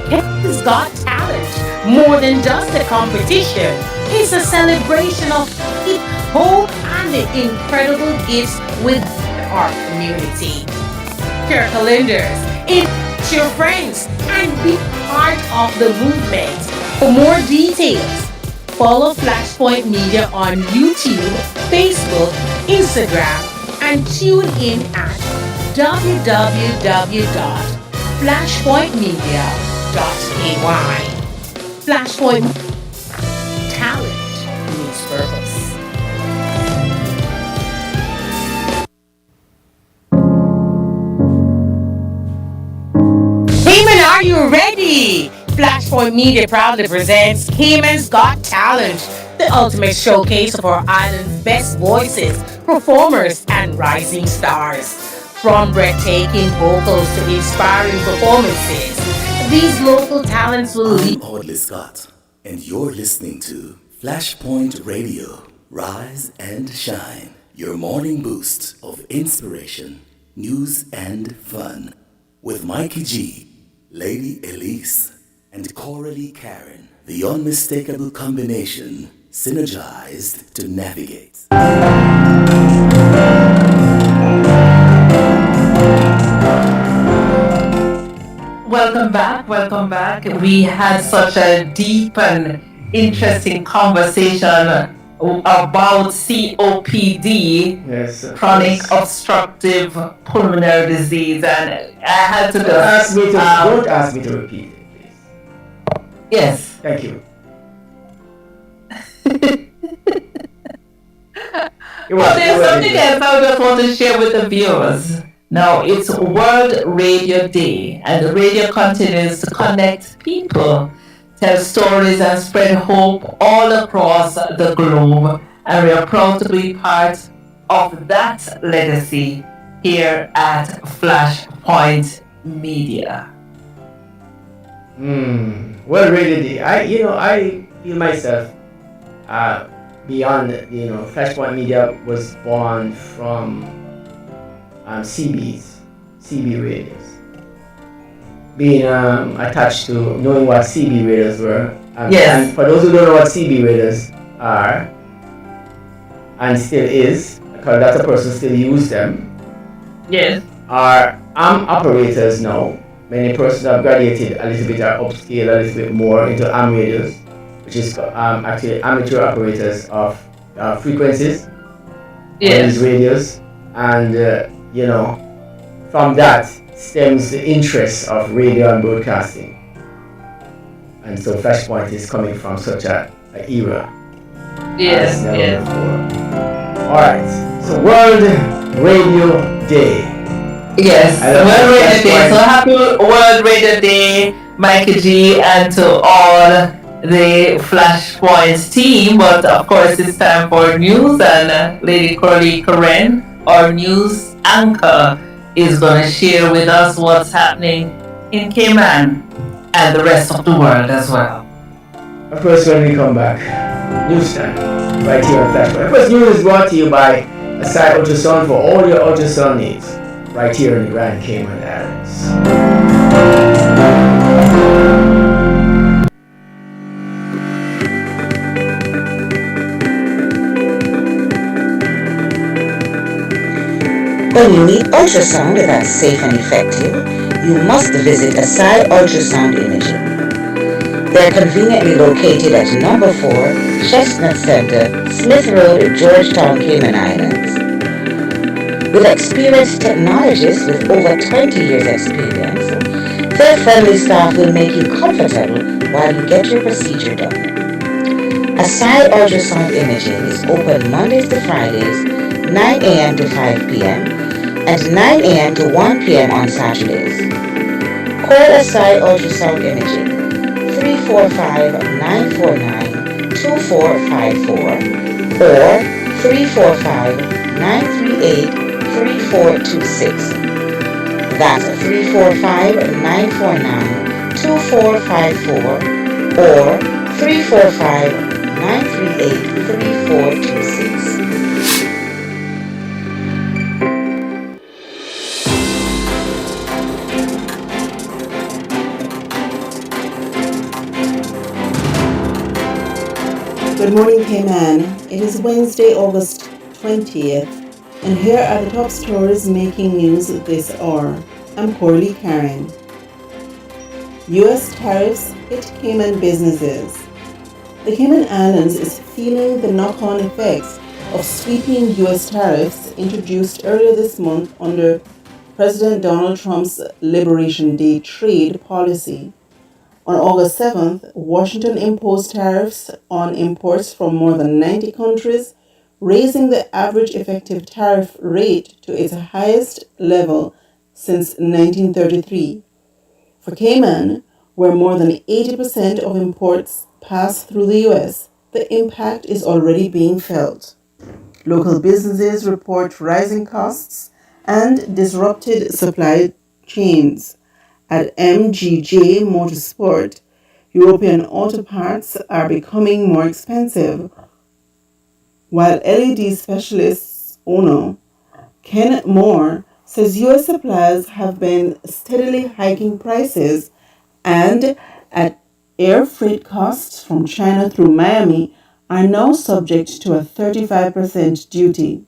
Cayman's Got Talent, more than just a competition, it's a celebration of faith, hope, and the incredible gifts within our community. Your calendars, invite your friends, and be part of the movement. For more details, follow Flashpoint Media on YouTube, Facebook, Instagram, and tune in at www.flashpointmedia.ky. Flashpoint Talent meets purpose. Cayman, are you ready? Flashpoint Media proudly presents Cayman's Got Talent, the ultimate showcase of our island's best voices, performers, and rising stars. From breathtaking vocals to inspiring performances, these local talents will lead. I'm Audley Scott, and you're listening to Flashpoint Radio. Rise and shine. Your morning boost of inspiration, news, and fun. With Mikey G, Lady Elise, and Coralie Karen. The unmistakable combination, synergized to navigate. Welcome back, welcome back. We had such a deep and interesting conversation about COPD, Yes. chronic obstructive pulmonary disease, and I had to just Don't ask me to repeat it, please. yes. Thank you. Well, there's something else I just want to share with the viewers. Now, it's World Radio Day, and the radio continues to connect people, tell stories, and spread hope all across the globe. And we are proud to be part of that legacy here at Flashpoint Media. Well, really, I feel myself beyond. Flashpoint Media was born from CB radios. Being attached to knowing what CB radios were. Yes. And for those who don't know what CB radios are, and still is, because lots of persons still use them, Yes. are AM operators now. Many persons have graduated a little bit or upscale a little bit more into AM radios, which is actually amateur operators of frequencies on these radios. And, from that stems the interest of radio and broadcasting. And so Flashpoint is coming from such an era. Yes, as never yes. before. Alright, so World Radio Day. Yes, World Radio Day. So happy World Radio Day, Mikey G, and to all the Flashpoint team. But of course, it's time for news, and Lady Coralie Karen, our news anchor, is going to share with us what's happening in Cayman and the rest of the world as well. Of course, when we come back, news time, right here on Flashpoint. Of course, news is brought to you by Aside Ultrasound for all your ultrasound needs, right here in the Grand Cayman Islands. When you need ultrasound that's safe and effective, you must visit Aside Ultrasound Imaging. They're conveniently located at number 4 Chestnut Center, Smith Road, Georgetown, Cayman Islands. With experienced technologists with over 20 years experience, their friendly staff will make you comfortable while you get your procedure done. Aside Ultrasound Imaging is open Mondays to Fridays, 9 a.m. to 5 p.m. and 9 a.m. to 1 p.m. on Saturdays. Call Aside Ultrasound Imaging 345-949-2454 or 345-938-3426. That's 345-949-2454 or 345-938-3426. Good morning, Cayman. It is Wednesday, August 20th, and here are the top stories making news this hour. I'm Corley Karen. U.S. tariffs hit Cayman businesses. The Cayman Islands is feeling the knock-on effects of sweeping U.S. tariffs introduced earlier this month under President Donald Trump's Liberation Day trade policy. On August 7th, Washington imposed tariffs on imports from more than 90 countries, raising the average effective tariff rate to its highest level since 1933. For Cayman, where more than 80% of imports pass through the U.S., the impact is already being felt. Local businesses report rising costs and disrupted supply chains. At MGJ Motorsport, European auto parts are becoming more expensive, while LED specialist owner Ken Moore says U.S. suppliers have been steadily hiking prices, and at air freight costs from China through Miami are now subject to a 35% duty.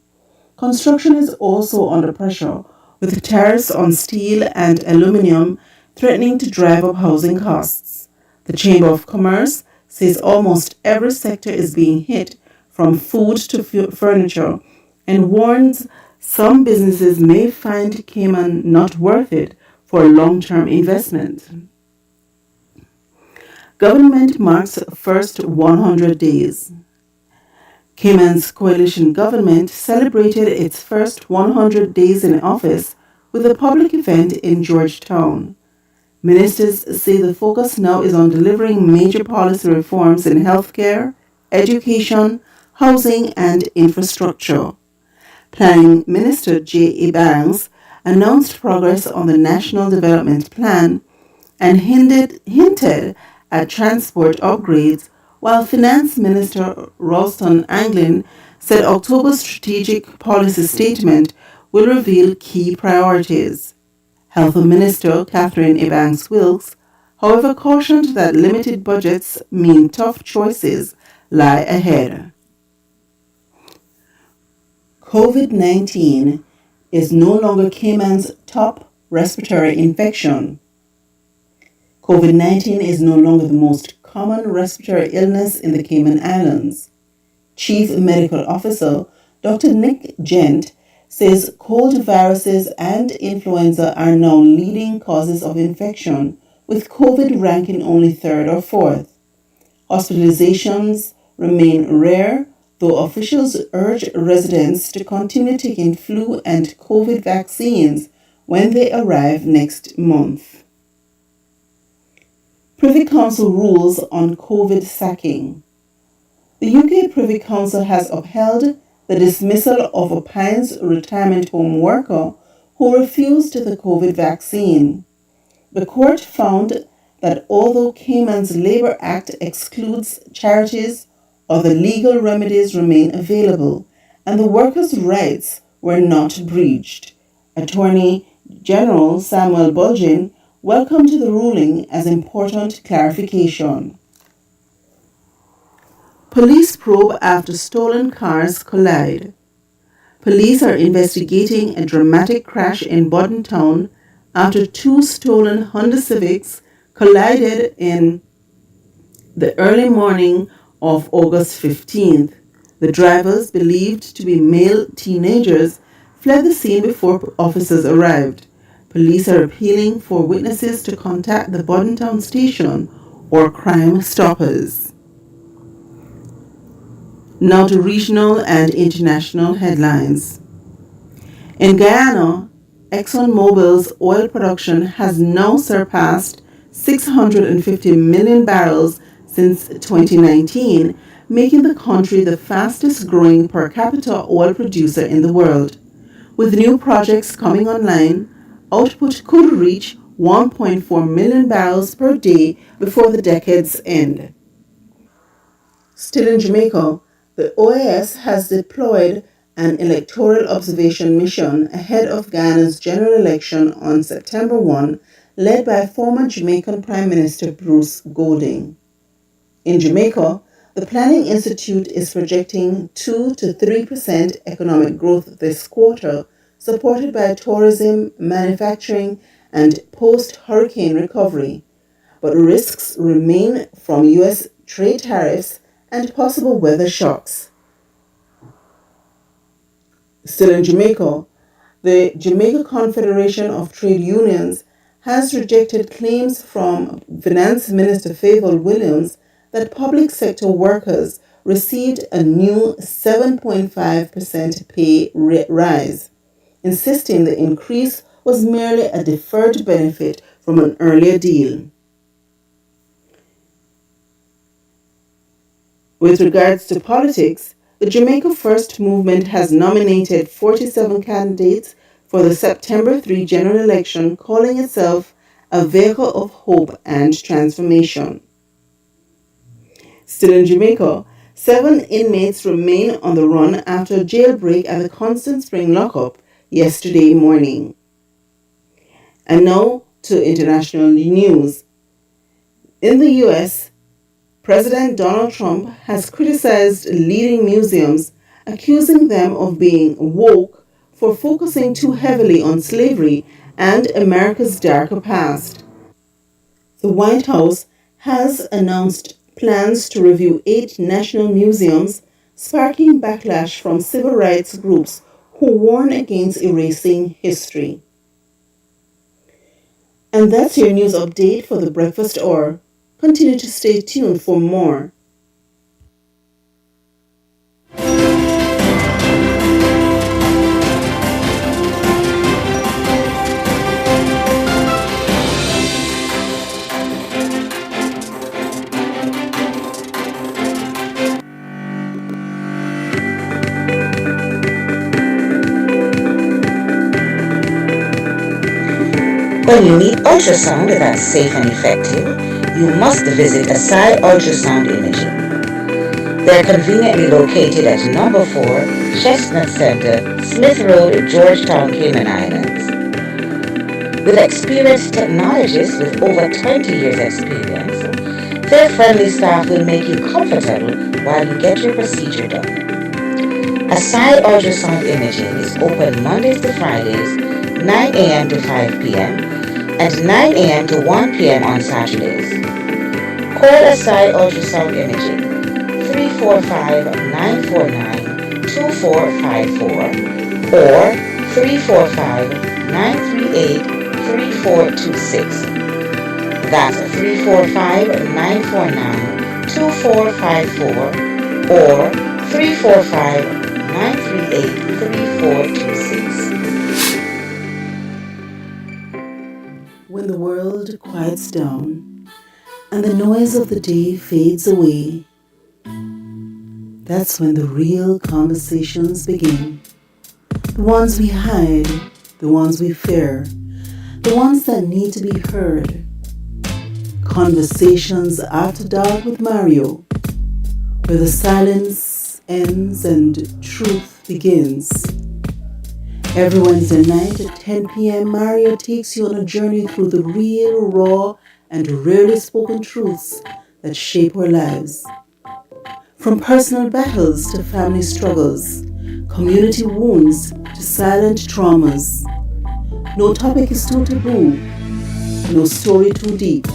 Construction is also under pressure, with tariffs on steel and aluminum threatening to drive up housing costs. The Chamber of Commerce says almost every sector is being hit, from food to furniture, and warns some businesses may find Cayman not worth it for long-term investment. Government marks first 100 days. Cayman's coalition government celebrated its first 100 days in office with a public event in Georgetown. Ministers say the focus now is on delivering major policy reforms in healthcare, education, housing, and infrastructure. Planning Minister J. Banks announced progress on the National Development Plan and hinted at transport upgrades, while Finance Minister Ralston Anglin said October's strategic policy statement will reveal key priorities. Health Minister Catherine Ebanks-Wilkes, however, cautioned that limited budgets mean tough choices lie ahead. COVID-19 is no longer Cayman's top respiratory infection. COVID-19 is no longer the most common respiratory illness in the Cayman Islands. Chief Medical Officer Dr. Nick Gent says cold viruses and influenza are now leading causes of infection, with COVID ranking only third or fourth. Hospitalizations remain rare, though officials urge residents to continue taking flu and COVID vaccines when they arrive next month. Privy Council rules on COVID sacking. The UK Privy Council has upheld the dismissal of a Pines retirement home worker who refused the COVID vaccine. The court found that although Cayman's Labor Act excludes charities, other legal remedies remain available, and the workers' rights were not breached. Attorney General Samuel Bulgin welcomed the ruling as important clarification. Police probe after stolen cars collide. Police are investigating a dramatic crash in Bordentown after two stolen Honda Civics collided in the early morning of August 15th. The drivers, believed to be male teenagers, fled the scene before officers arrived. Police are appealing for witnesses to contact the Bordentown station or Crime Stoppers. Now to regional and international headlines. In Guyana, ExxonMobil's oil production has now surpassed 650 million barrels since 2019, making the country the fastest growing per capita oil producer in the world. With new projects coming online, output could reach 1.4 million barrels per day before the decade's end. Still in Jamaica, the OAS has deployed an electoral observation mission ahead of Ghana's general election on September 1, led by former Jamaican Prime Minister Bruce Golding. In Jamaica, the Planning Institute is projecting 2 to 3% economic growth this quarter, supported by tourism, manufacturing, and post-hurricane recovery. But risks remain from U.S. trade tariffs and possible weather shocks. Still in Jamaica, the Jamaica Confederation of Trade Unions has rejected claims from Finance Minister Favour Williams that public sector workers received a new 7.5% pay rise, insisting the increase was merely a deferred benefit from an earlier deal. With regards to politics, the Jamaica First Movement has nominated 47 candidates for the September 3 general election, calling itself a vehicle of hope and transformation. Still in Jamaica, 7 inmates remain on the run after a jailbreak at the Constant Spring lockup yesterday morning. And now to international news. In the U.S., President Donald Trump has criticized leading museums, accusing them of being woke for focusing too heavily on slavery and America's darker past. The White House has announced plans to review 8 national museums, sparking backlash from civil rights groups who warn against erasing history. And that's your news update for the breakfast hour. Continue to stay tuned for more. When you need ultrasound that's safe and effective, you must visit Asai Ultrasound Imaging. They're conveniently located at number 4 Chestnut Center, Smith Road, Georgetown, Cayman Islands. With experienced technologists with over 20 years experience, their friendly staff will make you comfortable while you get your procedure done. Asai Ultrasound Imaging is open Mondays to Fridays, 9 a.m. to 5 p.m. and 9 a.m. to 1 p.m. on Saturdays. Call Asai Ultrasound Imaging 345-949-2454 or 345-938-3426. That's 345-949-2454 or 345-938-3426. When the world quiets down and the noise of the day fades away, that's when the real conversations begin. The ones we hide, the ones we fear, the ones that need to be heard. Conversations After Dark with Mario, where the silence ends and truth begins. Every Wednesday night at 10 p.m., Mario takes you on a journey through the real, raw, and rarely spoken truths that shape our lives. From personal battles to family struggles, community wounds to silent traumas. No topic is too taboo, no story too deep.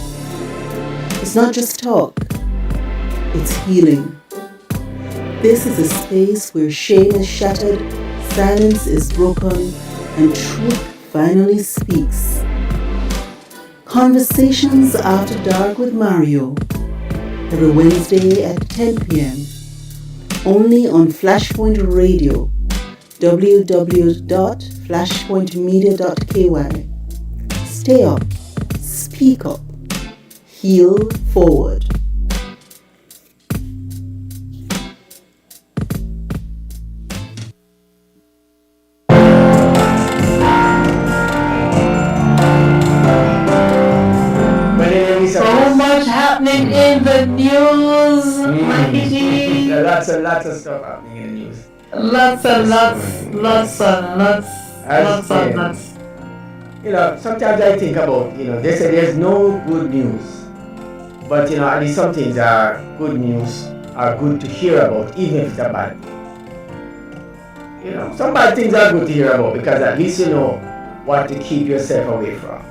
It's not just talk, it's healing. This is a space where shame is shattered, silence is broken, and truth finally speaks. Conversations After Dark with Mario, every Wednesday at 10 p.m. Only on Flashpoint Radio, www.flashpointmedia.ky. Stay up, speak up, heal forward. So much happening in the news, Mikey G. Lots and lots of stuff happening in the news. Lots and lots. You know, sometimes I think about, they say there's no good news. But, at least some things are good news, are good to hear about, even if it's a bad. Some bad things are good to hear about because at least you know what to keep yourself away from.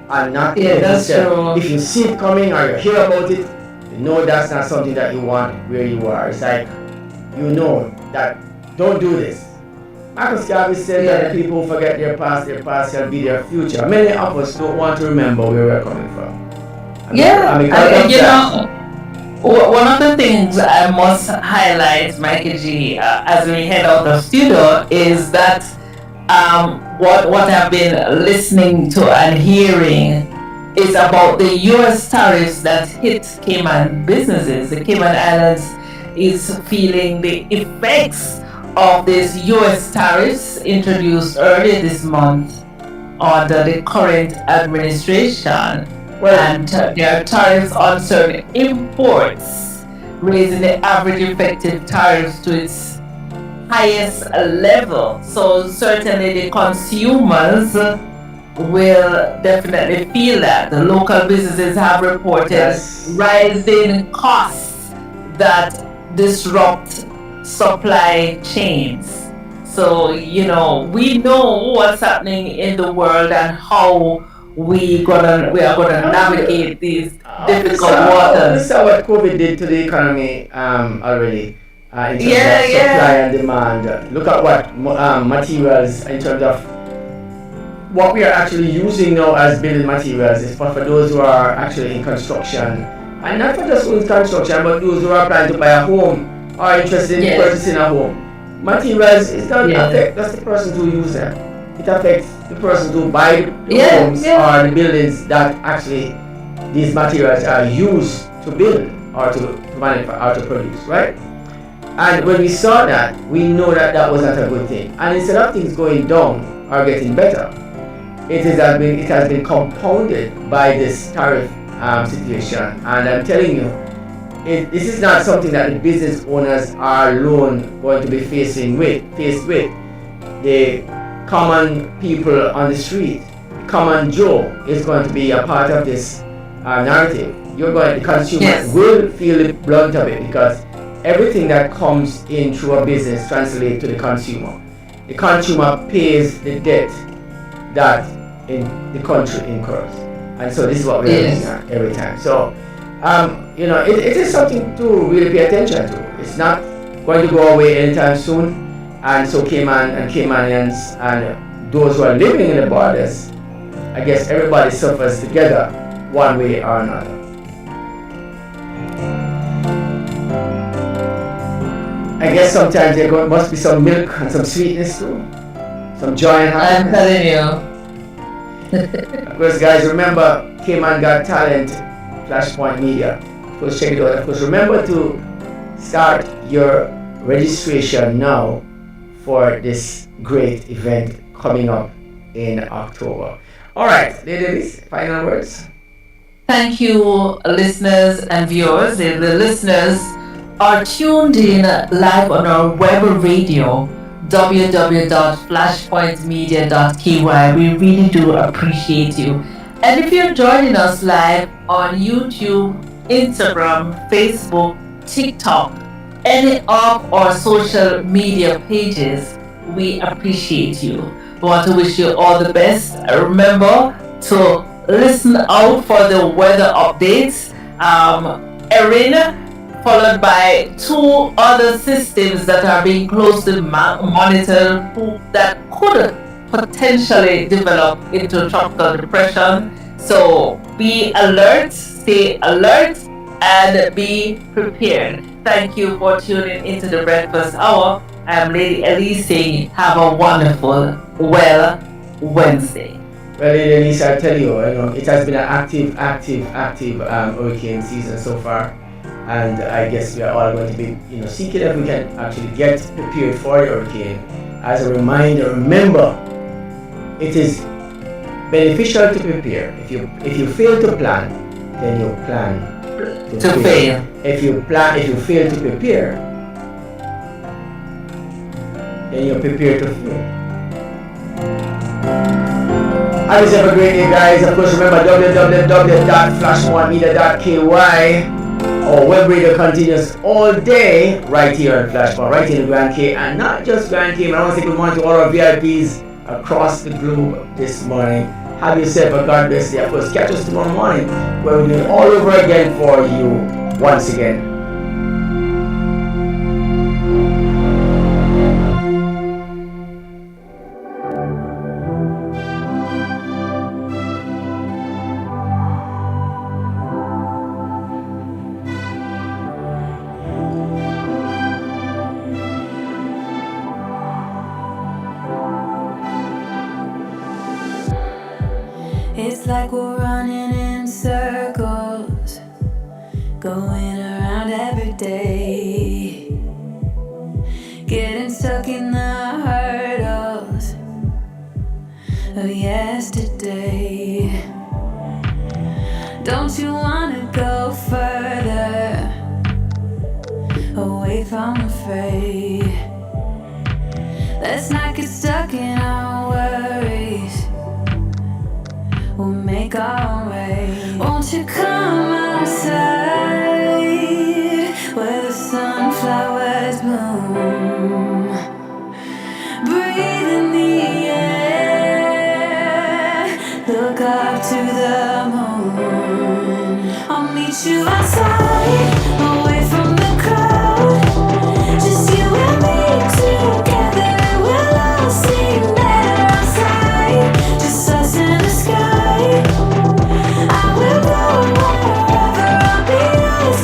And not that's true. If you see it coming or you hear about it, you know that's not something that you want where you are. It's like, you know that don't do this. Marcus Garvey said that the people who forget their past shall be their future. Many of us don't want to remember where we're coming from. One of the things I must highlight, Mikey G, as we head out of studio is that what I've been listening to and hearing is about the U.S. tariffs that hit Cayman businesses. The Cayman Islands is feeling the effects of these U.S. tariffs introduced earlier this month under the current administration. And there are tariffs on certain imports, raising the average effective tariffs to its highest level. So certainly the consumers will definitely feel that. The local businesses have reported rising costs that disrupt supply chains. So, we know what's happening in the world and how we are gonna navigate these difficult waters. This is what COVID did to the economy already. In terms of supply and demand. Look at what materials, in terms of what we are actually using now as building materials, is for those who are actually in construction, and not for just in construction, but those who are planning to buy a home or interested in purchasing a home. Materials, it doesn't affect just the person who use them. It affects the person who buy the homes or the buildings that actually these materials are used to build or to manufacture or to produce, right? And when we saw that, we know that that was not a good thing. And instead of things going down or getting better, it has been compounded by this tariff situation. And I'm telling you, this is not something that the business owners are alone going to be faced with. The common people on the street, common Joe, is going to be a part of this narrative. The consumer will feel the brunt of it because everything that comes in through a business translates to the consumer. The consumer pays the debt that the country incurs. And so this is what we're looking at every time. So, it is something to really pay attention to. It's not going to go away anytime soon. And so Cayman and Caymanians and those who are living in the borders, I guess everybody suffers together one way or another. I guess sometimes there must be some milk and some sweetness too. Some joy and happiness. I'm telling you. Of course, guys, remember Cayman Got Talent, Flashpoint Media. Of course, check it out. Of course, remember to start your registration now for this great event coming up in October. All right, ladies, final words. Thank you, listeners and viewers. If the listeners are tuned in live on our web radio, www.flashpointmedia.ky. We really do appreciate you. And if you're joining us live on YouTube, Instagram, Facebook, TikTok, any of our social media pages, we appreciate you. We want to wish you all the best. Remember to listen out for the weather updates. Erin, followed by two other systems that are being closely monitored that could potentially develop into tropical depression. So be alert, stay alert, and be prepared. Thank you for tuning into the breakfast hour. I'm Lady Elise saying have a wonderful, well Wednesday. Well, Elise, I tell you, it has been an active hurricane season so far, and I guess we are all going to be, seeking if we can actually get prepared for the hurricane. As a reminder, remember, it is beneficial to prepare. If you fail to plan, then you plan to fail. If you fail to prepare, then you're prepared to fail. Always have a great day, guys. Of course, remember www.flashpointmedia.ky. Our web radio continues all day right here on Flashpoint, right here in Grand K, and not just Grand K. But I want to say good morning to all our VIPs across the globe this morning. Have yourself a God bless day. Of course, catch us tomorrow morning where we'll do it all over again for you once again. It's like we're running in circles, going around every day, getting stuck in the hurdles of yesterday. Don't you wanna go further, away from the fray? Let's not get stuck in our worries, we'll make our way. Won't you come outside where the sunflowers bloom? Breathe in the air, look up to the moon. I'll meet you outside, away from the crowd. Just you and me together, we'll all sing better outside. Just us in the sky. I will go wherever, I'll be yours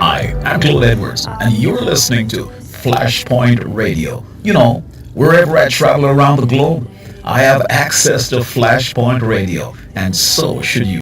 Hi, I'm Claude Edwards, and you're listening to Flashpoint Radio. Wherever I travel around the globe, I have access to Flashpoint Radio, and so should you.